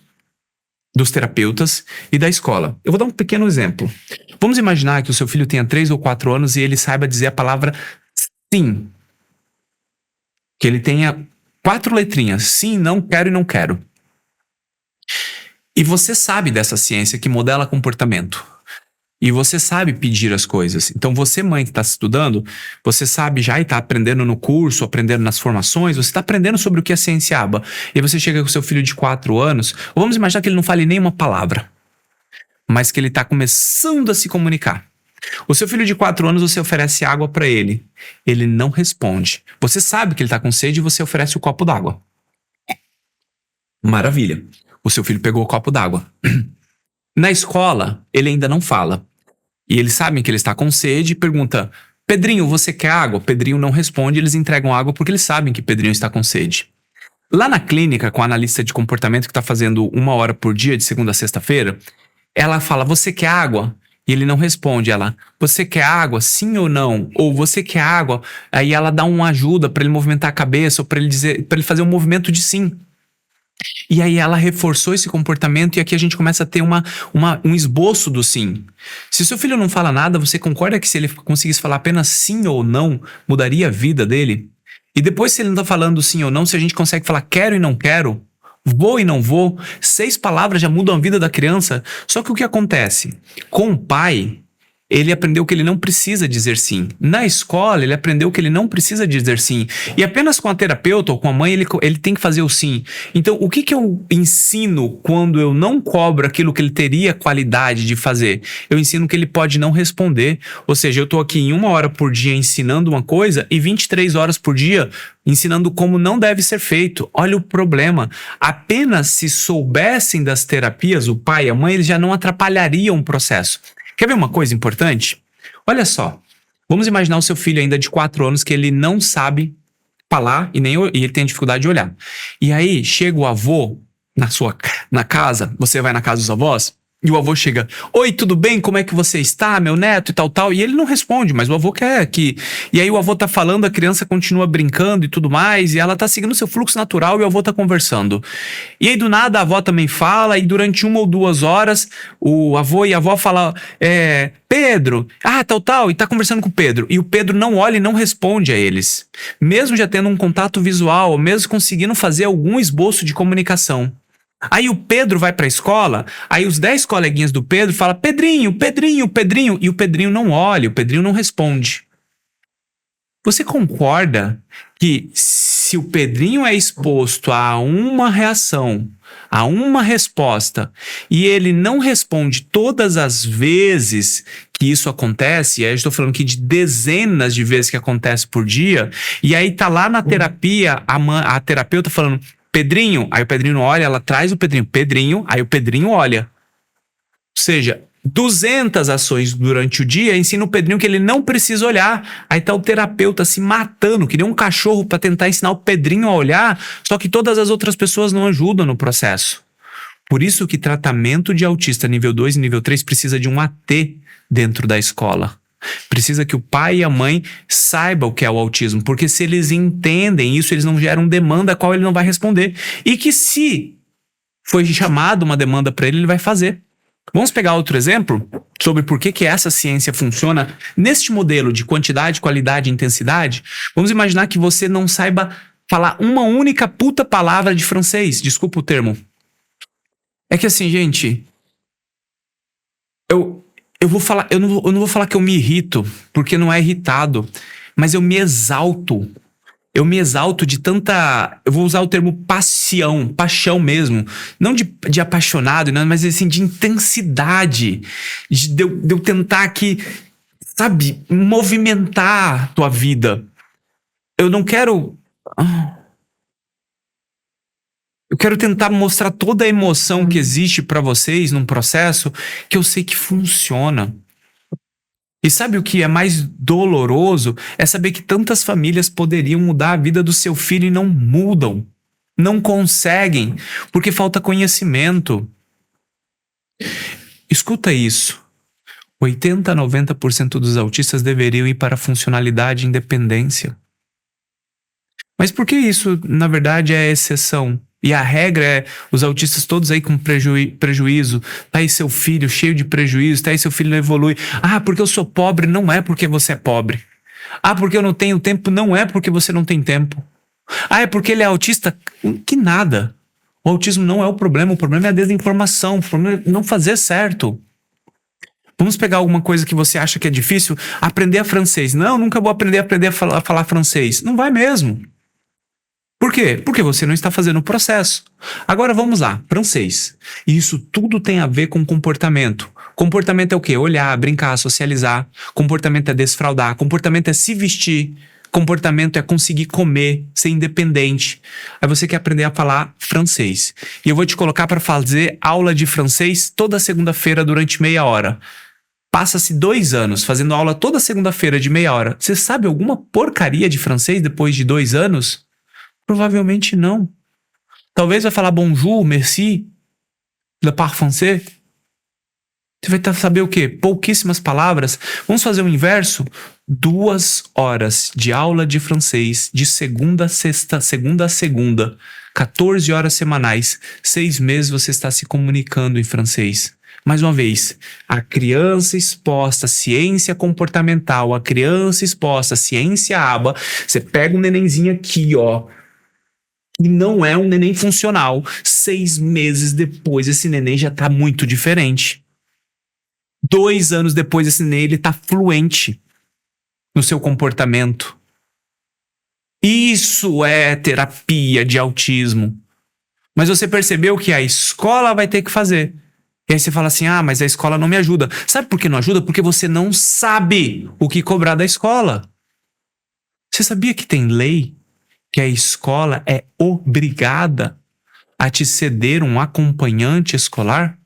dos terapeutas e da escola. Eu vou dar um pequeno exemplo. Vamos imaginar que o seu filho tenha 3 ou 4 anos e ele saiba dizer a palavra sim. Que ele tenha 4 letrinhas. Sim, não, quero e não quero. E você sabe dessa ciência que modela comportamento. E você sabe pedir as coisas. Então você, mãe que está estudando, você sabe já e está aprendendo no curso, aprendendo nas formações, você está aprendendo sobre o que é ciência aba. E você chega com seu filho de 4 anos, ou vamos imaginar que ele não fale nenhuma palavra, mas que ele está começando a se comunicar. O seu filho de 4 anos, você oferece água para ele. Ele não responde. Você sabe que ele está com sede e você oferece o copo d'água. Maravilha. O seu filho pegou o copo d'água. Na escola, ele ainda não fala. E eles sabem que ele está com sede e pergunta: Pedrinho, você quer água? Pedrinho não responde, eles entregam água porque eles sabem que Pedrinho está com sede. Lá na clínica, com a analista de comportamento que está fazendo 1 hora por dia, de segunda a sexta-feira, ela fala: você quer água? E ele não responde. Ela: você quer água? Sim ou não? Ou você quer água? Aí ela dá uma ajuda para ele movimentar a cabeça ou para ele fazer um movimento de sim. E aí ela reforçou esse comportamento e aqui a gente começa a ter um esboço do sim. Se seu filho não fala nada, você concorda que se ele conseguisse falar apenas sim ou não, mudaria a vida dele? E depois, se ele não tá falando sim ou não, se a gente consegue falar quero e não quero, vou e não vou, 6 palavras já mudam a vida da criança. Só que o que acontece? Com o pai, ele aprendeu que ele não precisa dizer sim. Na escola, ele aprendeu que ele não precisa dizer sim. E apenas com a terapeuta ou com a mãe, ele tem que fazer o sim. Então, o que eu ensino quando eu não cobro aquilo que ele teria qualidade de fazer? Eu ensino que ele pode não responder. Ou seja, eu estou aqui em 1 hora por dia ensinando uma coisa e 23 horas por dia ensinando como não deve ser feito. Olha o problema. Apenas se soubessem das terapias, o pai e a mãe, eles já não atrapalhariam o processo. Quer ver uma coisa importante? Olha só, vamos imaginar o seu filho ainda de 4 anos que ele não sabe falar e ele tem dificuldade de olhar. E aí chega o avô na casa, você vai na casa dos avós, e o avô chega: oi, tudo bem? Como é que você está, meu neto e tal. E ele não responde, mas o avô quer que... E aí o avô tá falando, a criança continua brincando e tudo mais, e ela tá seguindo o seu fluxo natural e o avô tá conversando. E aí do nada a avó também fala, e durante 1 ou 2 horas o avô e a avó falam: Pedro, tal, e tá conversando com o Pedro. E o Pedro não olha e não responde a eles. Mesmo já tendo um contato visual, mesmo conseguindo fazer algum esboço de comunicação. Aí o Pedro vai pra escola, aí os 10 coleguinhas do Pedro falam: Pedrinho, e o Pedrinho não olha, o Pedrinho não responde. Você concorda que se o Pedrinho é exposto a uma reação, a uma resposta, e ele não responde todas as vezes que isso acontece, e aí eu estou falando aqui de dezenas de vezes que acontece por dia, e aí tá lá na terapia a terapeuta falando: Pedrinho, aí o Pedrinho olha, ela traz o Pedrinho, aí o Pedrinho olha. Ou seja, 200 ações durante o dia ensina o Pedrinho que ele não precisa olhar. Aí tá o terapeuta se matando, que nem um cachorro, para tentar ensinar o Pedrinho a olhar, só que todas as outras pessoas não ajudam no processo. Por isso que tratamento de autista nível 2 e nível 3 precisa de um AT dentro da escola. Precisa que o pai e a mãe saibam o que é o autismo, porque se eles entendem isso, eles não geram demanda a qual ele não vai responder. E que se foi chamado uma demanda para ele, ele vai fazer. Vamos pegar outro exemplo sobre por que essa ciência funciona neste modelo de quantidade, qualidade e intensidade. Vamos imaginar que você não saiba falar uma única puta palavra de francês. Desculpa o termo. É que assim, gente, eu vou falar, eu não vou falar que eu me irrito, porque não é irritado, mas eu me exalto. eu me exalto de tanta... Eu vou usar o termo paixão mesmo. Não de apaixonado, né? Mas assim, de intensidade. De eu tentar aqui, sabe, movimentar a tua vida. Eu não quero... Eu quero tentar mostrar toda a emoção que existe pra vocês num processo que eu sei que funciona. E sabe o que é mais doloroso? É saber que tantas famílias poderiam mudar a vida do seu filho e não mudam. Não conseguem, porque falta conhecimento. Escuta isso. 80 a 90% dos autistas deveriam ir para a funcionalidade e independência. Mas por que isso, na verdade, é exceção? E a regra é os autistas todos aí com prejuízo. Tá aí seu filho cheio de prejuízo, tá aí seu filho não evolui. Ah, porque eu sou pobre, não é porque você é pobre. Ah, porque eu não tenho tempo, não é porque você não tem tempo. Ah, é porque ele é autista? Que nada. O autismo não é o problema é a desinformação, o problema é não fazer certo. Vamos pegar alguma coisa que você acha que é difícil, aprender francês. Não, nunca vou aprender a falar francês. Não vai mesmo. Por quê? Porque você não está fazendo o processo. Agora vamos lá, francês. E isso tudo tem a ver com comportamento. Comportamento é o quê? Olhar, brincar, socializar. Comportamento é desfraudar. Comportamento é se vestir. Comportamento é conseguir comer, ser independente. Aí você quer aprender a falar francês. E eu vou te colocar para fazer aula de francês toda segunda-feira durante meia hora. Passa-se 2 anos fazendo aula toda segunda-feira de meia hora. Você sabe alguma porcaria de francês depois de 2 anos? Provavelmente não. Talvez vai falar bonjour, merci, le parle français. Você vai saber o quê? Pouquíssimas palavras. Vamos fazer o inverso? 2 horas de aula de francês, de segunda a segunda, 14 horas semanais, 6 meses você está se comunicando em francês. Mais uma vez, a criança exposta à ciência comportamental, a criança exposta à ciência ABA, você pega um nenenzinho aqui, ó, e não é um neném funcional. 6 meses depois, esse neném já tá muito diferente. 2 anos depois, esse neném, ele tá fluente no seu comportamento. Isso é terapia de autismo. Mas você percebeu que a escola vai ter que fazer. E aí você fala assim, ah, mas a escola não me ajuda. Sabe por que não ajuda? Porque você não sabe o que cobrar da escola. Você sabia que tem lei? Que a escola é obrigada a te ceder um acompanhante escolar?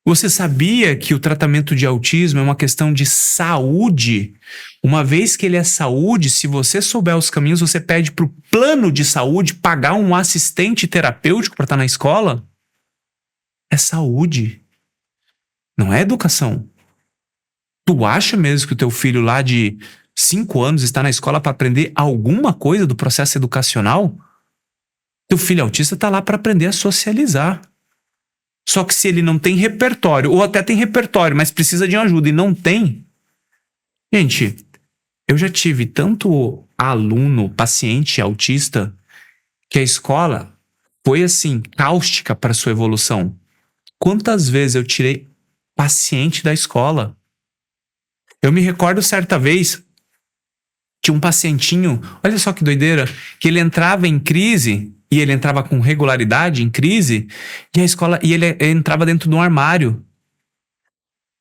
Você sabia que o tratamento de autismo é uma questão de saúde? Uma vez que ele é saúde, se você souber os caminhos, você pede para o plano de saúde pagar um assistente terapêutico para estar na escola? É saúde. Não é educação. Tu acha mesmo que o teu filho lá de 5 anos está na escola para aprender alguma coisa do processo educacional? Teu filho autista está lá para aprender a socializar. Só que se ele não tem repertório, ou até tem repertório, mas precisa de ajuda e não tem... Gente, eu já tive tanto aluno, paciente autista, que a escola foi assim, cáustica para sua evolução. Quantas vezes eu tirei paciente da escola? Eu me recordo certa vez... Tinha um pacientinho, olha só que doideira, que ele entrava em crise, e ele entrava com regularidade em crise, e ele entrava dentro de um armário.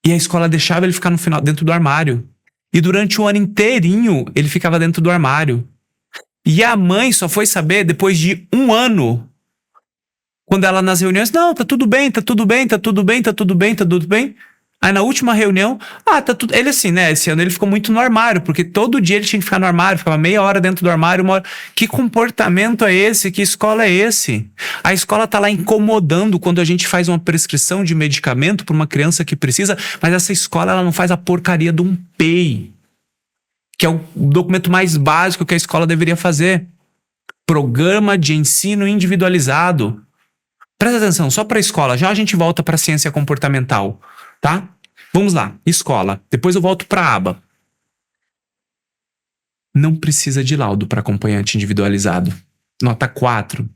E a escola deixava ele ficar no final dentro do armário. E durante o ano inteirinho, ele ficava dentro do armário. E a mãe só foi saber depois de 1 ano, quando ela nas reuniões, não, tá tudo bem, tá tudo bem, tá tudo bem, tá tudo bem, tá tudo bem. Aí na última reunião, tá tudo... Ele assim, né, esse ano ele ficou muito no armário, porque todo dia ele tinha que ficar no armário, ficava meia hora dentro do armário, 1 hora. Que comportamento é esse? Que escola é esse? A escola tá lá incomodando quando a gente faz uma prescrição de medicamento para uma criança que precisa, mas essa escola ela não faz a porcaria de um PEI, que é o documento mais básico que a escola deveria fazer. Programa de ensino individualizado. Presta atenção, só para a escola, já a gente volta para a ciência comportamental. Tá? Vamos lá, escola. Depois eu volto para a aba. Não precisa de laudo para acompanhante individualizado. Nota 4.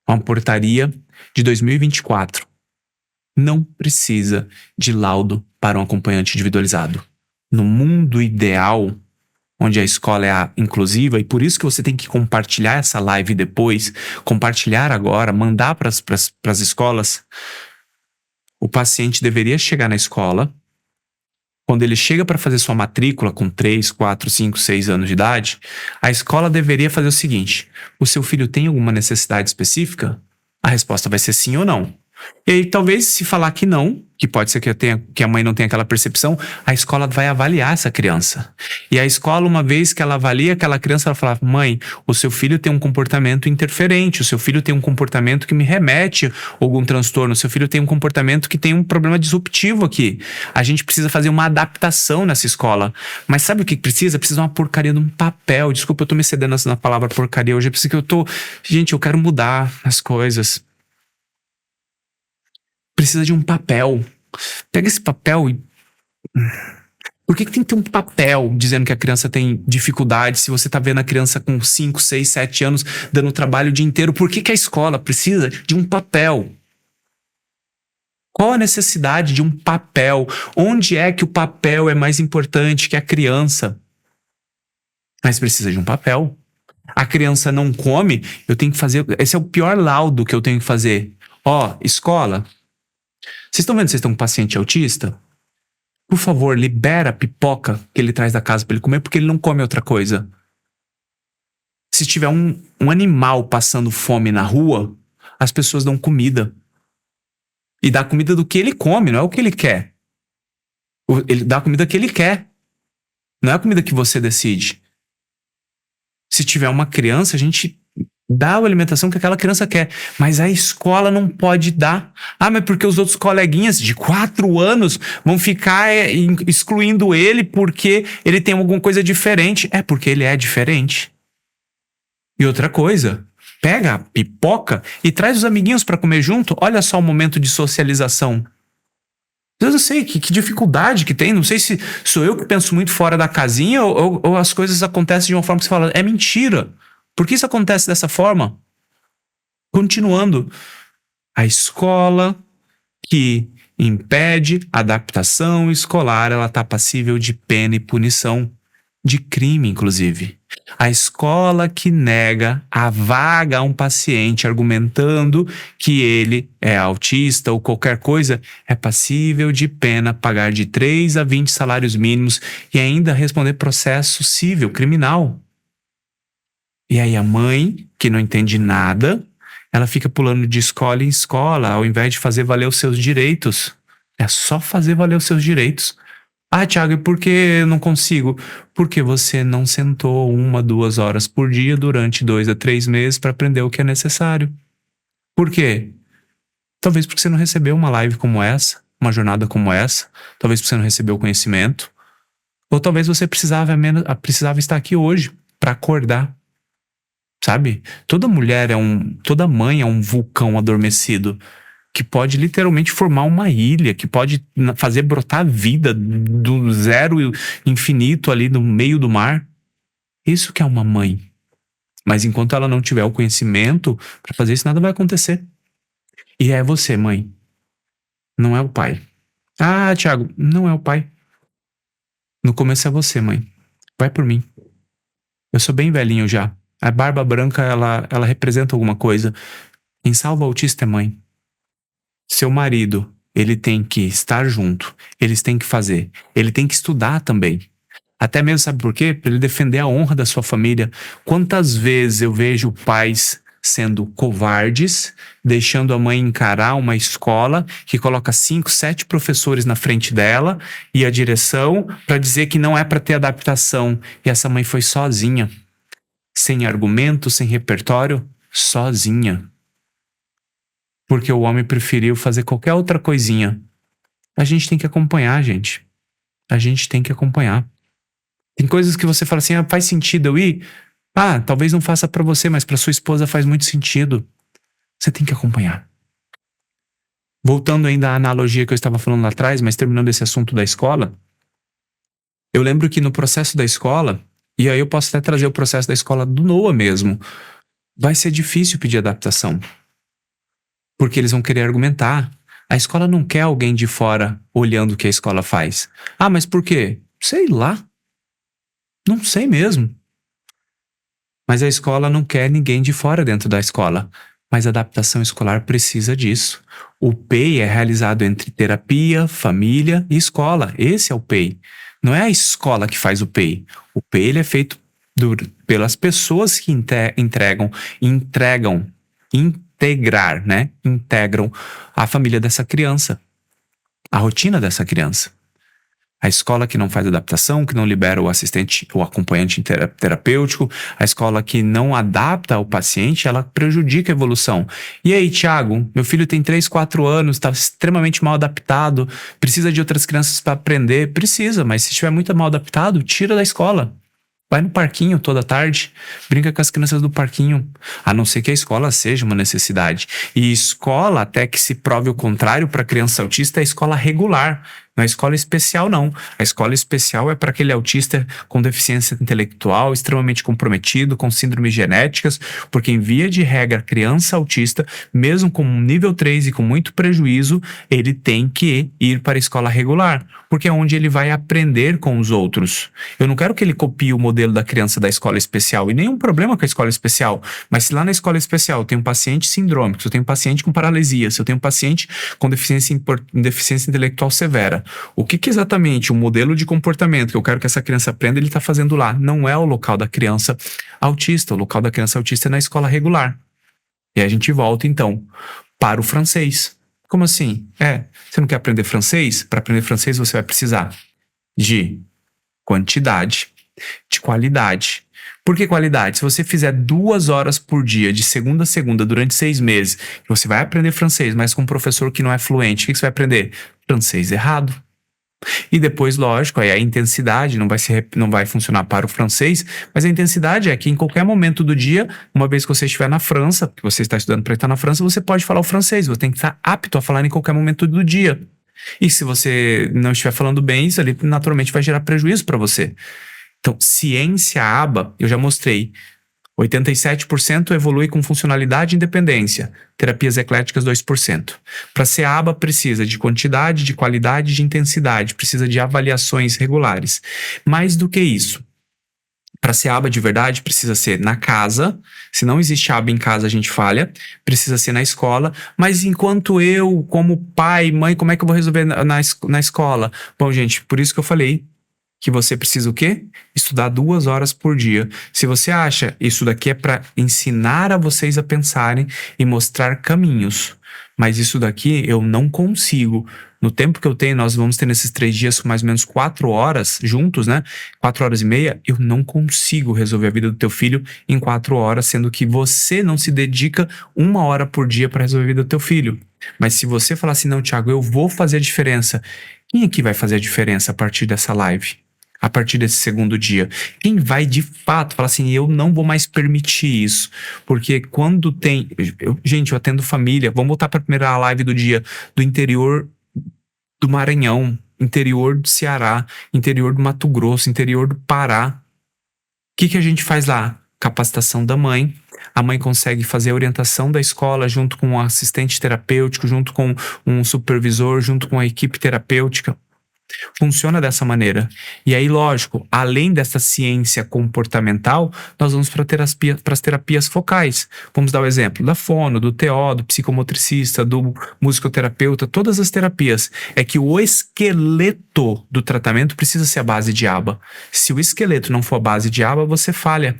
Uma portaria de 2024. Não precisa de laudo para um acompanhante individualizado. No mundo ideal, onde a escola é inclusiva, e por isso que você tem que compartilhar essa live depois, compartilhar agora, mandar para as escolas. O paciente deveria chegar na escola. Quando ele chega para fazer sua matrícula com 3, 4, 5, 6 anos de idade, a escola deveria fazer o seguinte: o seu filho tem alguma necessidade específica? A resposta vai ser sim ou não. E aí, talvez, se falar que não, que pode ser que a mãe não tenha aquela percepção, a escola vai avaliar essa criança. E a escola, uma vez que ela avalia aquela criança, ela fala: mãe, o seu filho tem um comportamento interferente, o seu filho tem um comportamento que me remete a algum transtorno, o seu filho tem um comportamento que tem um problema disruptivo aqui. A gente precisa fazer uma adaptação nessa escola. Mas sabe o que precisa? Precisa de uma porcaria de um papel. Desculpa, eu tô me cedendo na palavra porcaria hoje, é preciso que eu tô... Gente, eu quero mudar as coisas. Precisa de um papel. Pega esse papel e... Por que tem que ter um papel dizendo que a criança tem dificuldade se você tá vendo a criança com 5, 6, 7 anos dando trabalho o dia inteiro? Por que a escola precisa de um papel? Qual a necessidade de um papel? Onde é que o papel é mais importante que a criança? Mas precisa de um papel. A criança não come, eu tenho que fazer... Esse é o pior laudo que eu tenho que fazer. Escola... Vocês estão vendo que vocês estão com um paciente autista? Por favor, libera a pipoca que ele traz da casa para ele comer, porque ele não come outra coisa. Se tiver um animal passando fome na rua, as pessoas dão comida. E dá comida do que ele come, não é o que ele quer. Ele dá a comida que ele quer. Não é a comida que você decide. Se tiver uma criança, a gente dá a alimentação que aquela criança quer. Mas a escola não pode dar. Mas porque os outros coleguinhas de 4 anos vão ficar excluindo ele porque ele tem alguma coisa diferente. É porque ele é diferente. E outra coisa, pega a pipoca e traz os amiguinhos para comer junto. Olha só o momento de socialização. Eu não sei que dificuldade que tem. Não sei se sou eu que penso muito fora da casinha ou as coisas acontecem de uma forma que você fala, é mentira. Por que isso acontece dessa forma? Continuando, a escola que impede a adaptação escolar, ela está passível de pena e punição, de crime, inclusive. A escola que nega a vaga a um paciente argumentando que ele é autista ou qualquer coisa, é passível de pena, pagar de 3 a 20 salários mínimos e ainda responder processo civil, criminal. E aí a mãe, que não entende nada, ela fica pulando de escola em escola, ao invés de fazer valer os seus direitos. É só fazer valer os seus direitos. Thiago, e por que eu não consigo? Porque você não sentou 1, 2 horas por dia durante 2 a 3 meses para aprender o que é necessário. Por quê? Talvez porque você não recebeu uma live como essa, uma jornada como essa. Talvez porque você não recebeu o conhecimento. Ou talvez você precisava estar aqui hoje para acordar. Sabe? Toda mãe é um vulcão adormecido que pode literalmente formar uma ilha, que pode fazer brotar vida do zero infinito ali no meio do mar. Isso que é uma mãe. Mas enquanto ela não tiver o conhecimento para fazer isso, nada vai acontecer. E é você, mãe. Não é o pai. Thiago, não é o pai. No começo é você, mãe. Vai por mim. Eu sou bem velhinho já. A barba branca, ela representa alguma coisa. Quem salva o autista é mãe. Seu marido, ele tem que estar junto. Eles têm que fazer. Ele tem que estudar também. Até mesmo, sabe por quê? Para ele defender a honra da sua família. Quantas vezes eu vejo pais sendo covardes, deixando a mãe encarar uma escola que coloca 5, 7 professores na frente dela e a direção para dizer que não é para ter adaptação. E essa mãe foi sozinha. Sem argumento, sem repertório, sozinha. Porque o homem preferiu fazer qualquer outra coisinha. A gente tem que acompanhar, gente. A gente tem que acompanhar. Tem coisas que você fala assim, faz sentido eu ir? Talvez não faça pra você, mas pra sua esposa faz muito sentido. Você tem que acompanhar. Voltando ainda à analogia que eu estava falando lá atrás, mas terminando esse assunto da escola, eu lembro que no processo da escola, e aí eu posso até trazer o processo da escola do Noah mesmo, vai ser difícil pedir adaptação. Porque eles vão querer argumentar. A escola não quer alguém de fora olhando o que a escola faz. Mas por quê? Sei lá. Não sei mesmo. Mas a escola não quer ninguém de fora dentro da escola. Mas a adaptação escolar precisa disso. O PEI é realizado entre terapia, família e escola. Esse é o PEI. Não é a escola que faz o PEI. O PEI ele é feito pelas pessoas que integram a família dessa criança, a rotina dessa criança. A escola que não faz adaptação, que não libera o assistente, o acompanhante terapêutico, a escola que não adapta o paciente, ela prejudica a evolução. E aí, Thiago, meu filho tem 3, 4 anos, está extremamente mal adaptado, precisa de outras crianças para aprender? Precisa, mas se estiver muito mal adaptado, tira da escola. Vai no parquinho toda tarde, brinca com as crianças do parquinho, a não ser que a escola seja uma necessidade. E escola, até que se prove o contrário, para criança autista é escola regular, não é escola especial não. A escola especial é para aquele autista com deficiência intelectual, extremamente comprometido, com síndromes genéticas, porque em via de regra, criança autista, mesmo com nível 3 e com muito prejuízo, ele tem que ir para a escola regular, porque é onde ele vai aprender com os outros. Eu não quero que ele copie o modelo da criança da escola especial, e nenhum problema com a escola especial, mas se lá na escola especial tem um paciente sindrômico, se eu tenho um paciente com paralisia, se eu tenho um paciente com deficiência intelectual severa, o que exatamente o modelo de comportamento que eu quero que essa criança aprenda, ele está fazendo lá? Não é o local da criança autista, o local da criança autista é na escola regular. E a gente volta então para o francês. Como assim? Você não quer aprender francês? Para aprender francês você vai precisar de quantidade, de qualidade. Por que qualidade? Se você fizer 2 horas por dia, de segunda a segunda, durante 6 meses, você vai aprender francês, mas com um professor que não é fluente, o que você vai aprender? Francês errado. E depois, lógico, aí a intensidade não vai funcionar para o francês, mas a intensidade é que em qualquer momento do dia, uma vez que você estiver na França, que você está estudando para estar na França, você pode falar o francês, você tem que estar apto a falar em qualquer momento do dia. E se você não estiver falando bem, isso ali naturalmente vai gerar prejuízo para você. Então, ciência aba, eu já mostrei, 87% evolui com funcionalidade e independência. Terapias ecléticas, 2%. Para ser aba, precisa de quantidade, de qualidade e de intensidade. Precisa de avaliações regulares. Mais do que isso, para ser aba de verdade, precisa ser na casa. Se não existe aba em casa, a gente falha. Precisa ser na escola. Mas enquanto eu, como pai, mãe, como é que eu vou resolver na escola? Bom, gente, por isso que eu falei que você precisa o quê? Estudar 2 horas por dia. Se você acha isso daqui é para ensinar a vocês a pensarem e mostrar caminhos, mas isso daqui eu não consigo. No tempo que eu tenho, nós vamos ter nesses 3 dias mais ou menos 4 horas juntos, né? 4 horas e meia, eu não consigo resolver a vida do teu filho em 4 horas, sendo que você não se dedica 1 hora por dia para resolver a vida do teu filho. Mas se você falar assim, não, Thiago, eu vou fazer a diferença. Quem aqui vai fazer a diferença a partir dessa live? A partir desse segundo dia? Quem vai de fato falar assim, eu não vou mais permitir isso? Porque quando tem... Gente, eu atendo família. Vamos voltar para a primeira live do dia. Do interior do Maranhão, interior do Ceará, interior do Mato Grosso, interior do Pará. O que a gente faz lá? Capacitação da mãe. A mãe consegue fazer a orientação da escola junto com um assistente terapêutico, junto com um supervisor, junto com a equipe terapêutica. Funciona dessa maneira. E aí, lógico, além dessa ciência comportamental, nós vamos para as terapias focais. Vamos dar o exemplo da fono, do TO, do psicomotricista, do musicoterapeuta, todas as terapias. É que o esqueleto do tratamento precisa ser a base de aba. Se o esqueleto não for a base de aba, você falha.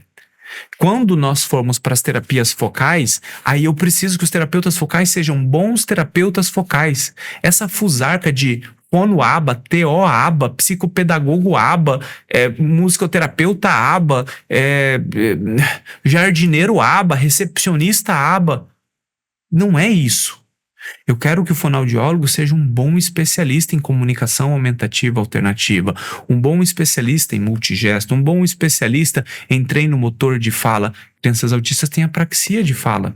Quando nós formos para as terapias focais, aí eu preciso que os terapeutas focais sejam bons terapeutas focais. Essa fusarca de fono aba, TO aba, psicopedagogo aba, musicoterapeuta aba, jardineiro aba, recepcionista aba. Não é isso. Eu quero que o fonoaudiólogo seja um bom especialista em comunicação aumentativa alternativa, um bom especialista em multigesto, um bom especialista em treino motor de fala. Crianças autistas têm apraxia de fala.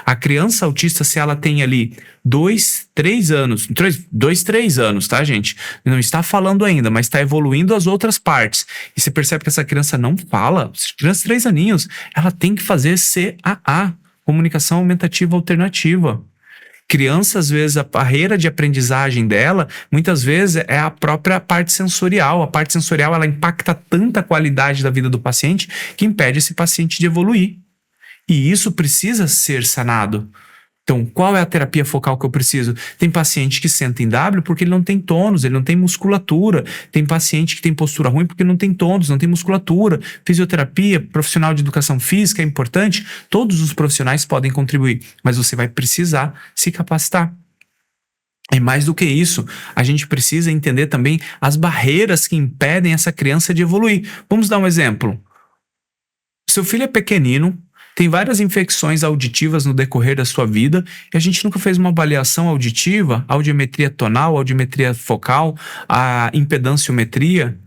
A criança autista, se ela tem ali 2, 3 anos, 2, 3 anos, tá, gente? Não está falando ainda, mas está evoluindo as outras partes. E você percebe que essa criança não fala, criança de 3 aninhos, ela tem que fazer CAA, comunicação aumentativa alternativa. Criança, às vezes, a barreira de aprendizagem dela, muitas vezes, é a própria parte sensorial. A parte sensorial, ela impacta tanta qualidade da vida do paciente que impede esse paciente de evoluir. E isso precisa ser sanado. Então, qual é a terapia focal que eu preciso? Tem paciente que senta em W porque ele não tem tônus, ele não tem musculatura. Tem paciente que tem postura ruim porque não tem tônus, não tem musculatura. Fisioterapia, profissional de educação física é importante. Todos os profissionais podem contribuir, mas você vai precisar se capacitar. E mais do que isso, a gente precisa entender também as barreiras que impedem essa criança de evoluir. Vamos dar um exemplo. Seu filho é pequenino, tem várias infecções auditivas no decorrer da sua vida e a gente nunca fez uma avaliação auditiva, audiometria tonal, audiometria focal, a impedanciometria.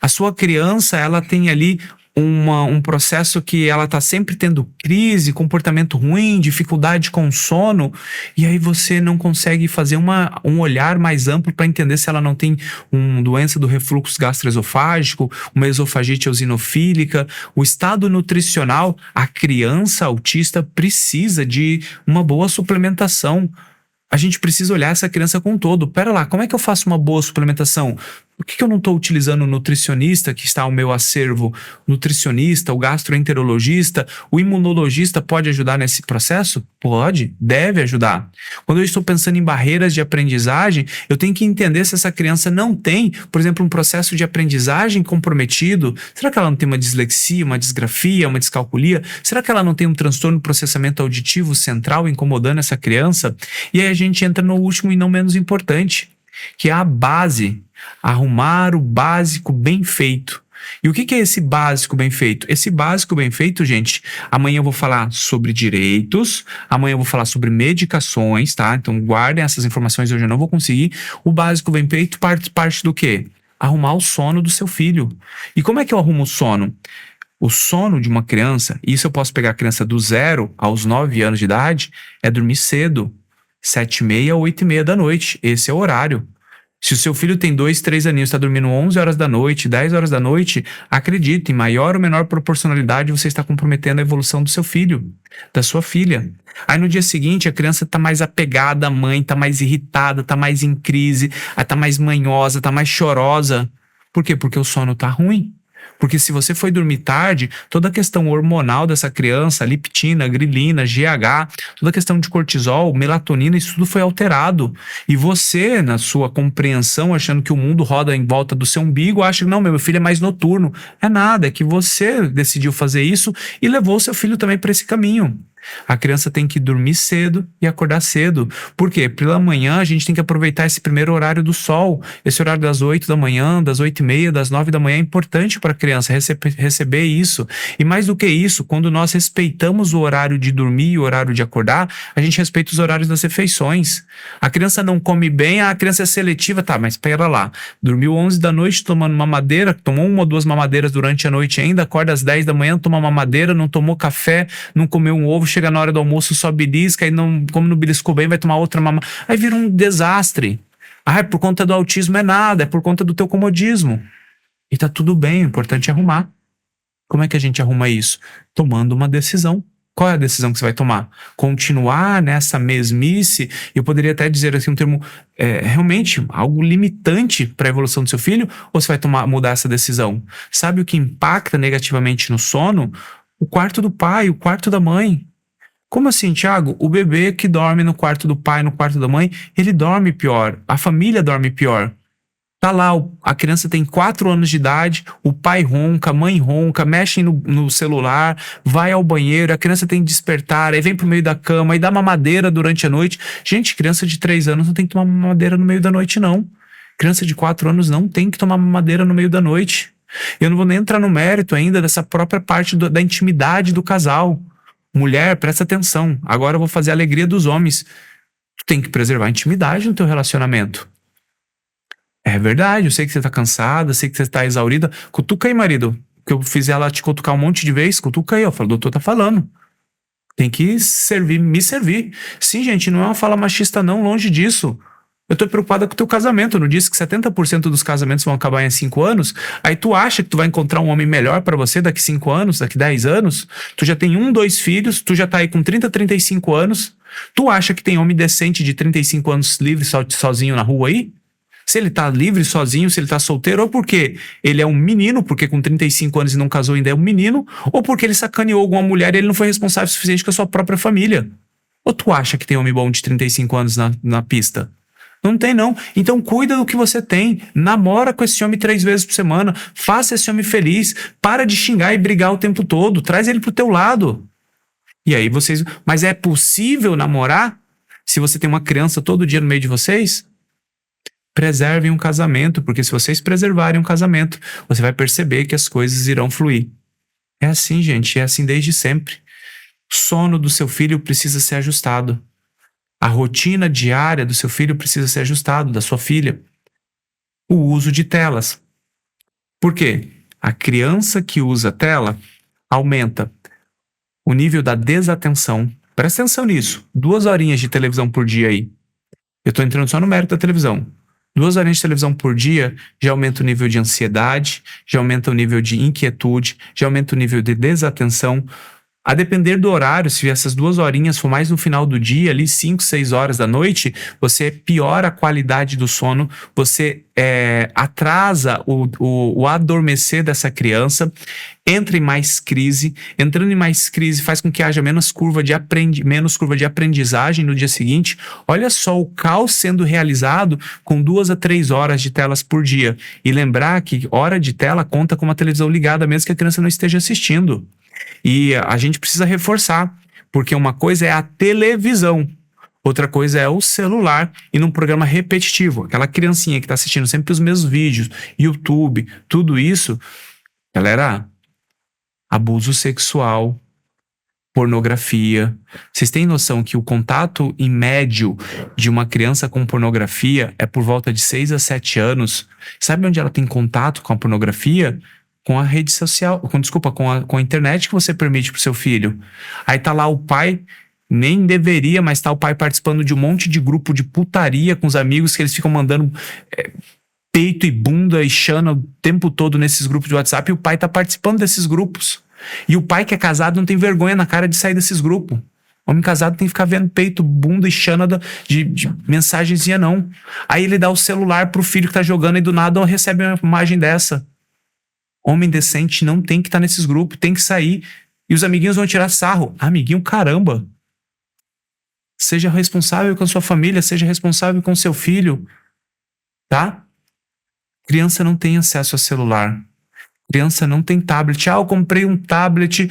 A sua criança, ela tem ali um processo que ela está sempre tendo crise, comportamento ruim, dificuldade com sono, e aí você não consegue fazer um olhar mais amplo para entender se ela não tem uma doença do refluxo gastroesofágico, uma esofagite eosinofílica, o estado nutricional. A criança autista precisa de uma boa suplementação. A gente precisa olhar essa criança com todo. Pera lá, como é que eu faço uma boa suplementação? Por que eu não estou utilizando o nutricionista que está ao meu acervo? Nutricionista, o gastroenterologista, o imunologista pode ajudar nesse processo? Pode, deve ajudar. Quando eu estou pensando em barreiras de aprendizagem, eu tenho que entender se essa criança não tem, por exemplo, um processo de aprendizagem comprometido. Será que ela não tem uma dislexia, uma disgrafia, uma descalculia? Será que ela não tem um transtorno do processamento auditivo central incomodando essa criança? E aí a gente entra no último e não menos importante, que é a base. Arrumar o básico bem feito. E o que é esse básico bem feito? Esse básico bem feito, gente, amanhã eu vou falar sobre direitos, amanhã eu vou falar sobre medicações, tá? Então guardem essas informações, hoje eu não vou conseguir. O básico bem feito parte do quê? Arrumar o sono do seu filho. E como é que eu arrumo o sono? O sono de uma criança, isso eu posso pegar a criança do 0 aos 9 anos de idade, é dormir cedo, 7h30 a 8h30 da noite. Esse é o horário. Se o seu filho tem 2, 3 aninhos, está dormindo 11 horas da noite, 10 horas da noite, acredite, em maior ou menor proporcionalidade você está comprometendo a evolução do seu filho, da sua filha. Aí no dia seguinte a criança está mais apegada à mãe, está mais irritada, está mais em crise, está mais manhosa, está mais chorosa. Por quê? Porque o sono está ruim. Porque se você foi dormir tarde, toda a questão hormonal dessa criança, leptina, grelina, GH, toda a questão de cortisol, melatonina, isso tudo foi alterado. E você, na sua compreensão, achando que o mundo roda em volta do seu umbigo, acha que não, meu filho é mais noturno. É nada, é que você decidiu fazer isso e levou o seu filho também para esse caminho. A criança tem que dormir cedo e acordar cedo. Por quê? Pela manhã a gente tem que aproveitar esse primeiro horário do sol. Esse horário das 8 da manhã, das 8h30, das 9 da manhã é importante para a criança receber isso. E mais do que isso, quando nós respeitamos o horário de dormir e o horário de acordar, a gente respeita os horários das refeições. A criança não come bem, a criança é seletiva, tá, mas espera lá. Dormiu 11 da noite tomando mamadeira, tomou 1 ou 2 mamadeiras durante a noite ainda, acorda às 10 da manhã, toma mamadeira, não tomou café, não comeu um ovo, chega na hora do almoço, só belisca e não, como não beliscou bem, vai tomar outra mama. Aí vira um desastre. Ah, é por conta do autismo, é nada, é por conta do teu comodismo. E tá tudo bem, o importante é arrumar. Como é que a gente arruma isso? Tomando uma decisão. Qual é a decisão que você vai tomar? Continuar nessa mesmice? Eu poderia até dizer assim um termo realmente algo limitante para a evolução do seu filho? Ou você vai mudar essa decisão? Sabe o que impacta negativamente no sono? O quarto do pai, o quarto da mãe. Como assim, Thiago? O bebê que dorme no quarto do pai, no quarto da mãe, ele dorme pior. A família dorme pior. Tá lá, a criança tem 4 anos de idade, o pai ronca, a mãe ronca, mexe no celular, vai ao banheiro, a criança tem que despertar, aí vem pro meio da cama, aí dá mamadeira durante a noite. Gente, criança de 3 anos não tem que tomar mamadeira no meio da noite, não. Criança de 4 anos não tem que tomar mamadeira no meio da noite. Eu não vou nem entrar no mérito ainda dessa própria parte da intimidade do casal. Mulher, presta atenção. Agora eu vou fazer a alegria dos homens. Tu tem que preservar a intimidade no teu relacionamento. É verdade, eu sei que você tá cansada, eu sei que você tá exaurida. Cutuca aí, marido. Que eu fiz ela te cutucar um monte de vezes. Cutuca aí, ó. O doutor tá falando. Tem que me servir. Sim, gente, não é uma fala machista não, longe disso. Eu tô preocupada com o teu casamento. Não disse que 70% dos casamentos vão acabar em 5 anos? Aí tu acha que tu vai encontrar um homem melhor pra você daqui 5 anos, daqui 10 anos? Tu já tem 1, 2 filhos, tu já tá aí com 30, 35 anos. Tu acha que tem homem decente de 35 anos livre sozinho na rua aí? Se ele tá livre, sozinho, se ele tá solteiro, ou porque ele é um menino, porque com 35 anos e não casou ainda é um menino, ou porque ele sacaneou alguma mulher e ele não foi responsável o suficiente com a sua própria família. Ou tu acha que tem homem bom de 35 anos na pista? Não tem, não. Então cuida do que você tem. Namora com esse homem 3 vezes por semana. Faça esse homem feliz. Para de xingar e brigar o tempo todo. Traz ele pro teu lado. E aí vocês... Mas é possível namorar se você tem uma criança todo dia no meio de vocês? Preservem um casamento, porque se vocês preservarem um casamento, você vai perceber que as coisas irão fluir. É assim, gente. É assim desde sempre. O sono do seu filho precisa ser ajustado. A rotina diária do seu filho precisa ser ajustado, da sua filha. O uso de telas. Por quê? A criança que usa tela aumenta o nível da desatenção. Presta atenção nisso. 2 horinhas de televisão por dia aí. Eu estou entrando só no mérito da televisão. 2 horinhas de televisão por dia já aumenta o nível de ansiedade, já aumenta o nível de inquietude, já aumenta o nível de desatenção. A depender do horário, se essas 2 horinhas for mais no final do dia, ali 5, 6 horas da noite, você piora a qualidade do sono, você atrasa o adormecer dessa criança, entra em mais crise. Entrando em mais crise faz com que haja menos curva de aprendizagem no dia seguinte. Olha só o caos sendo realizado com 2 a 3 horas de telas por dia. E lembrar que hora de tela conta com uma televisão ligada, mesmo que a criança não esteja assistindo. E a gente precisa reforçar, porque uma coisa é a televisão, outra coisa é o celular e num programa repetitivo. Aquela criancinha que está assistindo sempre os mesmos vídeos, YouTube, tudo isso, galera, abuso sexual, pornografia. Vocês têm noção que o contato em médio de uma criança com pornografia é por volta de 6 a 7 anos? Sabe onde ela tem contato com a pornografia? Com a rede social, com a internet que você permite pro seu filho. Aí tá lá o pai, nem deveria, mas tá o pai participando de um monte de grupo de putaria com os amigos que eles ficam mandando peito e bunda e chana o tempo todo nesses grupos de WhatsApp, e o pai tá participando desses grupos. E o pai que é casado não tem vergonha na cara de sair desses grupos. Homem casado tem que ficar vendo peito, bunda e chana de mensagenzinha, não. Aí ele dá o celular pro filho que tá jogando e do nada recebe uma imagem dessa. Homem decente não tem que estar nesses grupos, tem que sair. E os amiguinhos vão tirar sarro. Amiguinho, caramba. Seja responsável com a sua família, seja responsável com o seu filho. Tá? Criança não tem acesso a celular. Criança não tem tablet. Eu comprei um tablet.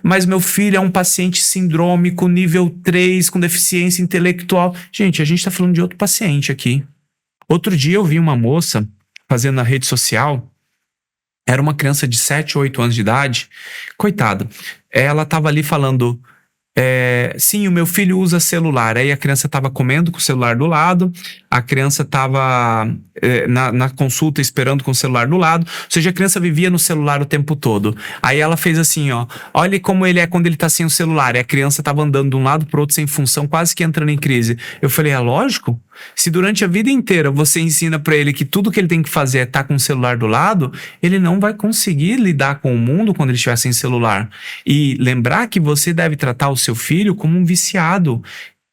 Mas meu filho é um paciente sindrômico, nível 3, com deficiência intelectual. Gente, a gente tá falando de outro paciente aqui. Outro dia eu vi uma moça fazendo na rede social. Era uma criança de 7 ou 8 anos de idade. Coitada. Ela tava ali falando... sim, o meu filho usa celular. Aí a criança tava comendo com o celular do lado. A criança tava na consulta esperando com o celular do lado. Ou seja, a criança vivia no celular o tempo todo. Aí ela fez assim, ó. Olha como ele é quando ele tá sem o celular. E a criança tava andando de um lado pro outro sem função, quase que entrando em crise. Eu falei, é lógico. Se durante a vida inteira você ensina pra ele que tudo que ele tem que fazer é estar com o celular do lado, ele não vai conseguir lidar com o mundo quando ele estiver sem celular. E lembrar que você deve tratar o seu filho como um viciado.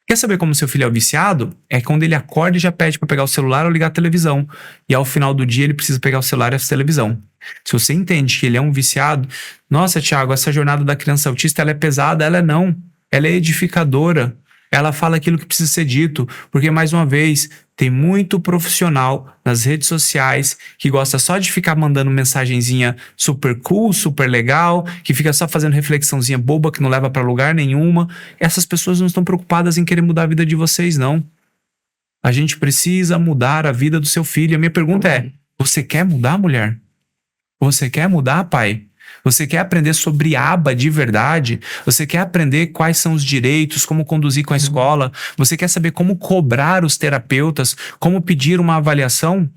Quer saber como seu filho é um viciado? É quando ele acorda e já pede para pegar o celular ou ligar a televisão. E ao final do dia ele precisa pegar o celular e a televisão. Se você entende que ele é um viciado, nossa, Thiago, essa jornada da criança autista ela é pesada, ela não. Ela é edificadora. Ela fala aquilo que precisa ser dito, porque, mais uma vez, tem muito profissional nas redes sociais que gosta só de ficar mandando mensagenzinha super cool, super legal, que fica só fazendo reflexãozinha boba que não leva pra lugar nenhuma. Essas pessoas não estão preocupadas em querer mudar a vida de vocês, não. A gente precisa mudar a vida do seu filho. A minha pergunta é, você quer mudar, mulher? Você quer mudar, pai? Você quer aprender sobre aba de verdade? Você quer aprender quais são os direitos, como conduzir com a escola? Você quer saber como cobrar os terapeutas, como pedir uma avaliação?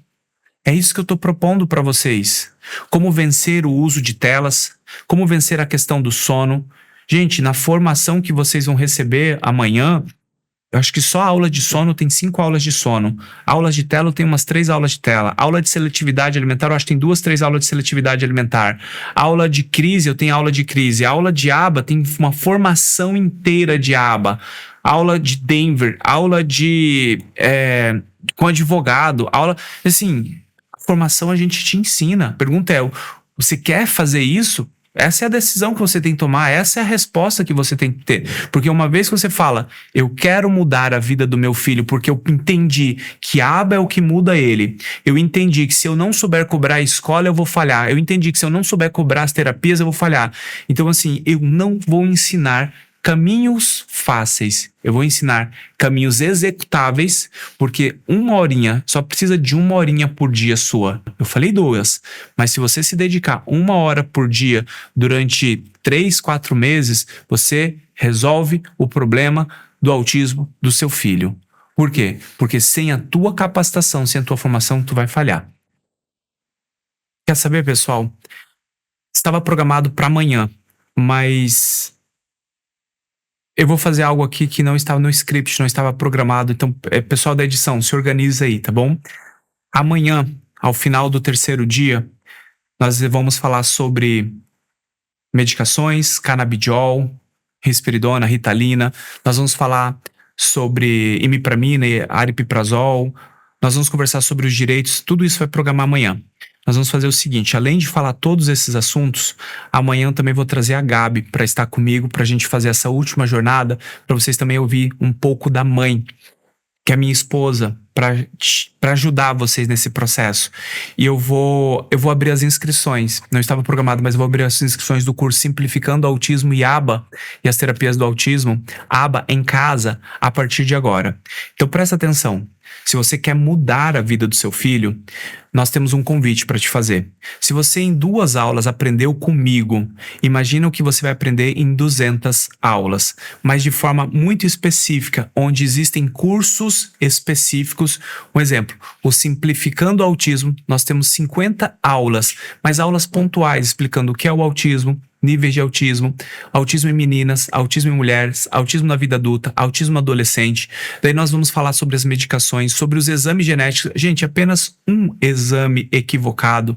É isso que eu estou propondo para vocês. Como vencer o uso de telas, como vencer a questão do sono. Gente, na formação que vocês vão receber amanhã, Eu acho que só a aula de sono tem 5 aulas de sono. Aulas de tela tem umas 3 aulas de tela. Aula de seletividade alimentar, eu acho que tem 2, 3 aulas de seletividade alimentar. Aula de crise, eu tenho aula de crise. Aula de aba, tem uma formação inteira de aba. Aula de Denver, aula de com advogado, aula... Assim, a formação a gente te ensina. A pergunta é, você quer fazer isso? Essa é a decisão que você tem que tomar, essa é a resposta que você tem que ter. Porque uma vez que você fala, eu quero mudar a vida do meu filho porque eu entendi que a aba é o que muda ele. Eu entendi que se eu não souber cobrar a escola, eu vou falhar. Eu entendi que se eu não souber cobrar as terapias, eu vou falhar. Então, assim, eu não vou ensinar caminhos fáceis. Eu vou ensinar caminhos executáveis, porque 1 horinha, só precisa de 1 horinha por dia sua. Eu falei 2, mas se você se dedicar 1 hora por dia durante 3, 4 meses, você resolve o problema do autismo do seu filho. Por quê? Porque sem a tua capacitação, sem a tua formação, tu vai falhar. Quer saber, pessoal? Estava programado para amanhã, mas eu vou fazer algo aqui que não estava no script, não estava programado. Então, pessoal da edição, se organiza aí, tá bom? Amanhã, ao final do 3º dia, nós vamos falar sobre medicações, canabidiol, risperidona, ritalina. Nós vamos falar sobre imipramina e aripiprazol. Nós vamos conversar sobre os direitos. Tudo isso vai programar amanhã. Nós vamos fazer o seguinte, além de falar todos esses assuntos, amanhã eu também vou trazer a Gabi para estar comigo, para a gente fazer essa última jornada, para vocês também ouvir um pouco da mãe, que é minha esposa, para ajudar vocês nesse processo. E eu vou abrir as inscrições, não estava programado, mas eu vou abrir as inscrições do curso Simplificando o Autismo e ABA, e as terapias do autismo, ABA em casa, a partir de agora. Então presta atenção. Se você quer mudar a vida do seu filho, nós temos um convite para te fazer. Se você em 2 aulas aprendeu comigo, imagina o que você vai aprender em 200 aulas, mas de forma muito específica, onde existem cursos específicos. Um exemplo, o Simplificando o Autismo, nós temos 50 aulas, mas aulas pontuais explicando o que é o autismo, níveis de autismo, autismo em meninas, autismo em mulheres, autismo na vida adulta, autismo adolescente. Daí nós vamos falar sobre as medicações, sobre os exames genéticos. Gente, apenas um exame equivocado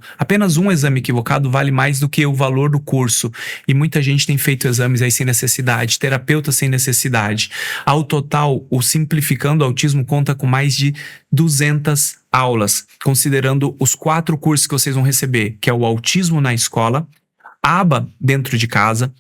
vale mais do que o valor do curso. E muita gente tem feito exames aí sem necessidade, terapeuta sem necessidade. Ao total, o Simplificando o Autismo conta com mais de 200 aulas, considerando os 4 cursos que vocês vão receber, que é o Autismo na Escola, ABA dentro de casa,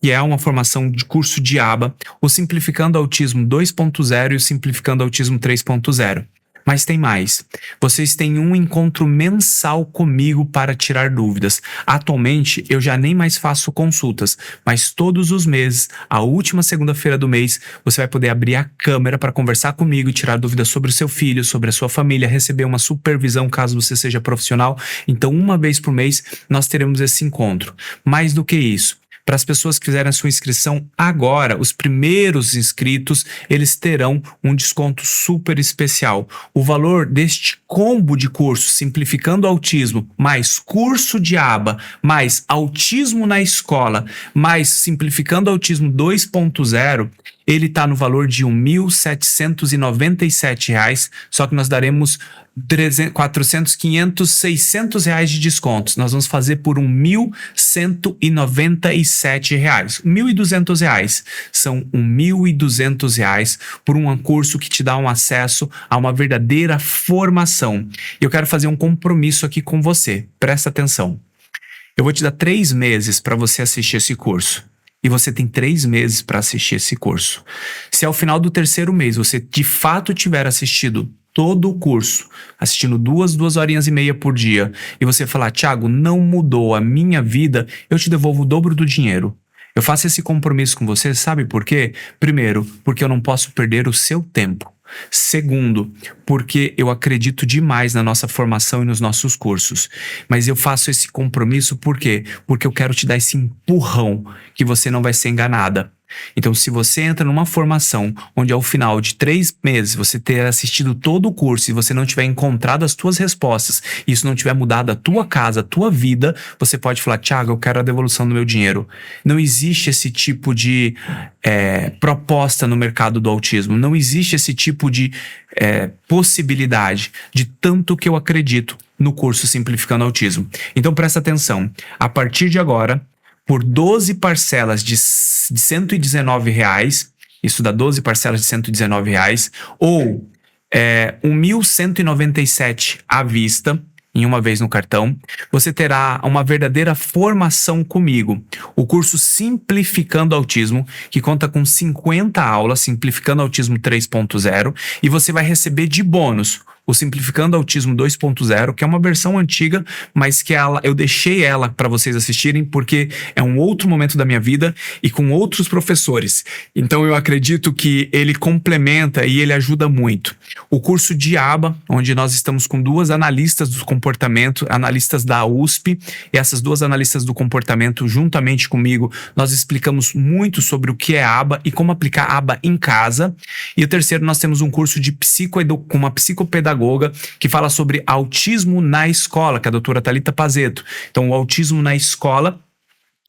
que é uma formação de curso de ABA, o Simplificando o Autismo 2.0 e o Simplificando o Autismo 3.0. Mas tem mais. Vocês têm um encontro mensal comigo para tirar dúvidas. Atualmente, eu já nem mais faço consultas, mas todos os meses, a última segunda-feira do mês, você vai poder abrir a câmera para conversar comigo e tirar dúvidas sobre o seu filho, sobre a sua família, receber uma supervisão caso você seja profissional. Então, uma vez por mês, nós teremos esse encontro. Mais do que isso, para as pessoas que fizerem a sua inscrição agora, os primeiros inscritos, eles terão um desconto super especial. O valor deste combo de curso, Simplificando o Autismo, mais curso de ABA, mais Autismo na Escola, mais Simplificando o Autismo 2.0, ele está no valor de R$ 1.797, só que nós daremos 400, 500, 600 reais de descontos. Nós vamos fazer por R$ 1.197. R$ 1.200. São R$ 1.200 por um curso que te dá um acesso a uma verdadeira formação. Eu quero fazer um compromisso aqui com você. Presta atenção. Eu vou te dar 3 meses para você assistir esse curso. E você tem 3 meses para assistir esse curso. Se ao final do 3º mês você de fato tiver assistido todo o curso, assistindo 2 horinhas e meia por dia, e você falar, Thiago, não mudou a minha vida, eu te devolvo o dobro do dinheiro. Eu faço esse compromisso com você, sabe por quê? Primeiro, porque eu não posso perder o seu tempo. Segundo, porque eu acredito demais na nossa formação e nos nossos cursos. Mas eu faço esse compromisso por quê? Porque eu quero te dar esse empurrão que você não vai ser enganada. Então, se você entra numa formação onde ao final de 3 meses você ter assistido todo o curso e você não tiver encontrado as tuas respostas, e isso não tiver mudado a tua casa, a tua vida, você pode falar: Thiago, eu quero a devolução do meu dinheiro. Não existe esse tipo de proposta no mercado do autismo. Não existe esse tipo de possibilidade, de tanto que eu acredito no curso Simplificando Autismo. Então presta atenção, a partir de agora, por 12 parcelas de R$119, isso dá 12 parcelas de R$119, ou 1.197 à vista, em uma vez no cartão, você terá uma verdadeira formação comigo. O curso Simplificando Autismo, que conta com 50 aulas, Simplificando Autismo 3.0, e você vai receber de bônus o Simplificando Autismo 2.0, que é uma versão antiga, mas que eu deixei ela para vocês assistirem, porque é um outro momento da minha vida e com outros professores. Então eu acredito que ele complementa e ele ajuda muito. O curso de aba, onde nós estamos com 2 analistas do comportamento, analistas da USP, e essas 2 analistas do comportamento, juntamente comigo, nós explicamos muito sobre o que é aba e como aplicar aba em casa. E o terceiro, nós temos um curso de com uma psicopedagoga que fala sobre autismo na escola, que é a doutora Thalita Pazeto. Então, o autismo na escola,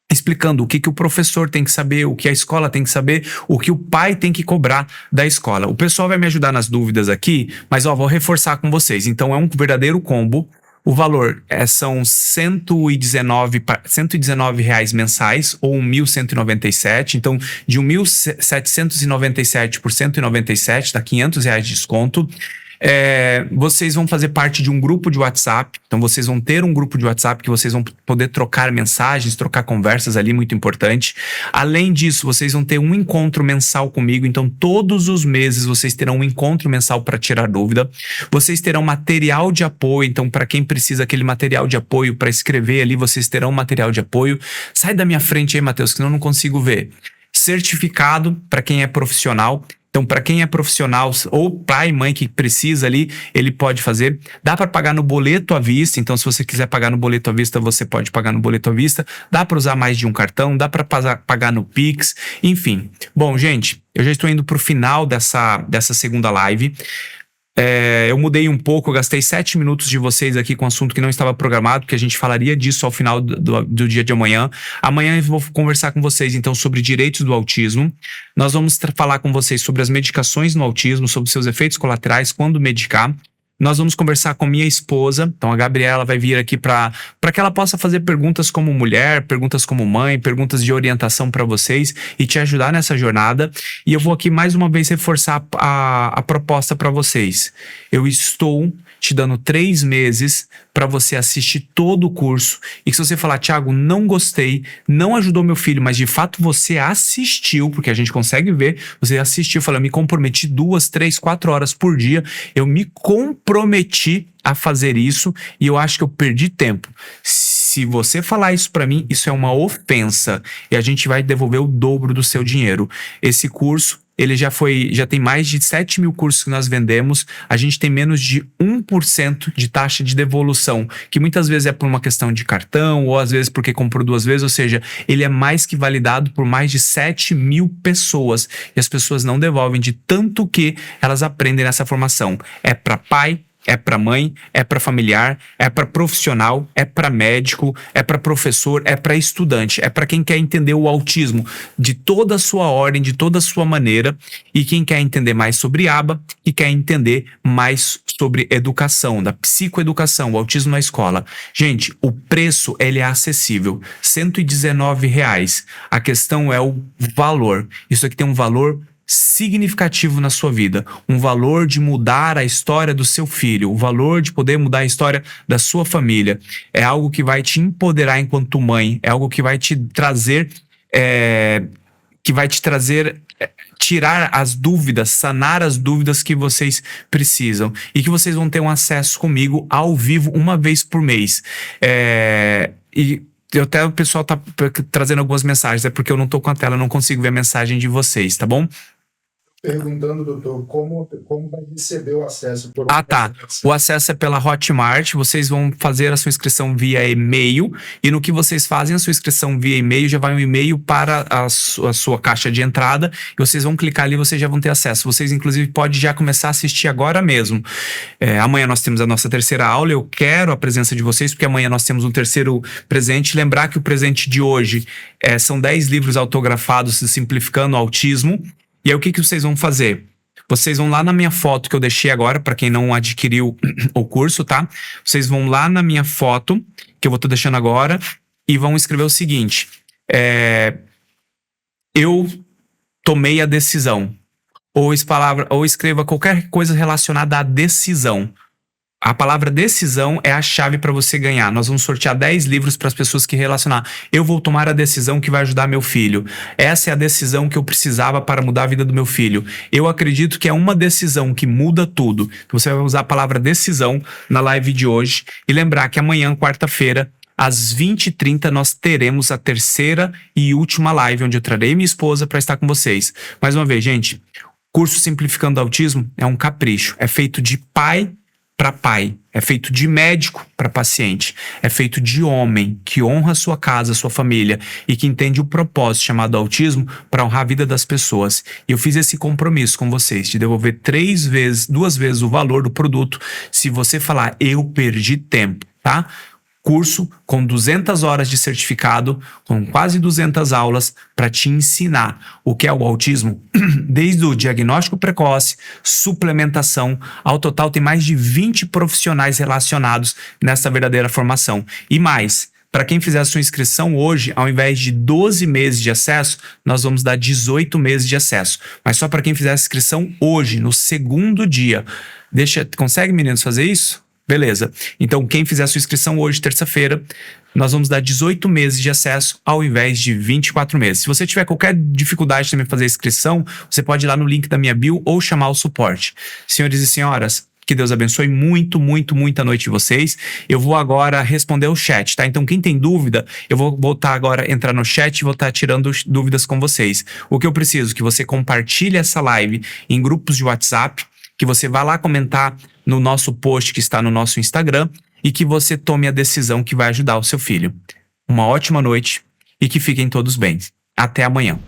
explicando o que o professor tem que saber, o que a escola tem que saber, o que o pai tem que cobrar da escola. O pessoal vai me ajudar nas dúvidas aqui, mas vou reforçar com vocês. Então, é um verdadeiro combo. O valor são R$119 mensais, ou 1.197. Então, de 1.797 por 197, dá R$500 de desconto. Vocês vão fazer parte de um grupo de WhatsApp. Então vocês vão ter um grupo de WhatsApp que vocês vão poder trocar mensagens, trocar conversas ali, muito importante. Além disso, vocês vão ter um encontro mensal comigo. Então todos os meses vocês terão um encontro mensal para tirar dúvida. Vocês terão material de apoio. Então, para quem precisa aquele material de apoio para escrever ali, vocês terão material de apoio. Sai da minha frente aí, Matheus, que senão eu não consigo ver. Certificado para quem é profissional. Então, para quem é profissional ou pai e mãe que precisa ali, ele pode fazer. Dá para pagar no boleto à vista. Então, se você quiser pagar no boleto à vista, você pode pagar no boleto à vista. Dá para usar mais de um cartão, dá para pagar no Pix, enfim. Bom, gente, eu já estou indo para o final dessa segunda live. Eu mudei um pouco, eu gastei 7 minutos de vocês aqui com um assunto que não estava programado, porque a gente falaria disso ao final do dia de amanhã. Amanhã eu vou conversar com vocês, então, sobre direitos do autismo. Nós vamos falar com vocês sobre as medicações no autismo, sobre seus efeitos colaterais, quando medicar. Nós vamos conversar com minha esposa, então a Gabriela vai vir aqui para que ela possa fazer perguntas como mulher, perguntas como mãe, perguntas de orientação para vocês e te ajudar nessa jornada. E eu vou aqui mais uma vez reforçar a proposta para vocês. Eu estou te dando 3 meses para você assistir todo o curso. E se você falar: Thiago, não gostei, não ajudou meu filho, mas de fato você assistiu, porque a gente consegue ver, você assistiu, eu me comprometi 2, 3, 4 horas por dia, eu me comprometi a fazer isso e eu acho que eu perdi tempo. Se você falar isso para mim, isso é uma ofensa e a gente vai devolver o dobro do seu dinheiro. Esse curso, ele já tem mais de 7 mil cursos que nós vendemos. A gente tem menos de 1% de taxa de devolução, que muitas vezes é por uma questão de cartão, ou às vezes porque comprou 2 vezes, ou seja, ele é mais que validado por mais de 7 mil pessoas. E as pessoas não devolvem de tanto que elas aprendem nessa formação. É para pai, é para mãe, é para familiar, é para profissional, é para médico, é para professor, é para estudante, é para quem quer entender o autismo de toda a sua ordem, de toda a sua maneira, e quem quer entender mais sobre aba e quer entender mais sobre educação, da psicoeducação, o autismo na escola. Gente, o preço ele é acessível, R$119. A questão é o valor. Isso aqui tem um valor significativo na sua vida, um valor de mudar a história do seu filho, o valor de poder mudar a história da sua família. É algo que vai te empoderar enquanto mãe, é algo que vai te trazer, tirar as dúvidas, sanar as dúvidas que vocês precisam e que vocês vão ter um acesso comigo ao vivo uma vez por mês. Até o pessoal tá trazendo algumas mensagens, é porque eu não tô com a tela, não consigo ver a mensagem de vocês, tá bom? perguntando, doutor, como vai receber o acesso? Tá. O acesso é pela Hotmart. Vocês vão fazer a sua inscrição via e-mail. E no que vocês fazem a sua inscrição via e-mail, já vai um e-mail para a sua caixa de entrada. E vocês vão clicar ali e vocês já vão ter acesso. Vocês, inclusive, podem já começar a assistir agora mesmo. Amanhã nós temos a nossa terceira aula. Eu quero a presença de vocês, porque amanhã nós temos um terceiro presente. Lembrar que o presente de hoje são 10 livros autografados Simplificando o Autismo. E aí, o que vocês vão fazer? Vocês vão lá na minha foto que eu deixei agora, para quem não adquiriu o curso, tá? Vocês vão lá na minha foto, que eu vou estar deixando agora, e vão escrever o seguinte. Eu tomei a decisão. Ou escreva qualquer coisa relacionada à decisão. A palavra decisão é a chave para você ganhar. Nós vamos sortear 10 livros para as pessoas que relacionar. Eu vou tomar a decisão que vai ajudar meu filho. Essa é a decisão que eu precisava para mudar a vida do meu filho. Eu acredito que é uma decisão que muda tudo. Você vai usar a palavra decisão na live de hoje. E lembrar que amanhã, quarta-feira, às 20h30, nós teremos a terceira e última live, onde eu trarei minha esposa para estar com vocês. Mais uma vez, gente, curso Simplificando o Autismo é um capricho. É feito de pai para pai, é feito de médico para paciente, é feito de homem que honra sua casa, sua família e que entende o propósito chamado autismo para honrar a vida das pessoas. E eu fiz esse compromisso com vocês de devolver 2 vezes o valor do produto se você falar eu perdi tempo, tá? Curso com 200 horas de certificado, com quase 200 aulas para te ensinar o que é o autismo, desde o diagnóstico precoce, suplementação. Ao total tem mais de 20 profissionais relacionados nessa verdadeira formação. E mais, para quem fizer a sua inscrição hoje, ao invés de 12 meses de acesso, nós vamos dar 18 meses de acesso. Mas só para quem fizer a inscrição hoje, no segundo dia. Consegue, meninos, fazer isso? Beleza. Então, quem fizer a sua inscrição hoje, terça-feira, nós vamos dar 18 meses de acesso ao invés de 24 meses. Se você tiver qualquer dificuldade também fazer a inscrição, você pode ir lá no link da minha bio ou chamar o suporte. Senhores e senhoras, que Deus abençoe muita noite de vocês. Eu vou agora responder o chat, tá? Então, quem tem dúvida, eu vou voltar agora, entrar no chat e vou estar tirando dúvidas com vocês. O que eu preciso? Que você compartilhe essa live em grupos de WhatsApp, que você vá lá comentar no nosso post que está no nosso Instagram e que você tome a decisão que vai ajudar o seu filho. Uma ótima noite e que fiquem todos bem. Até amanhã.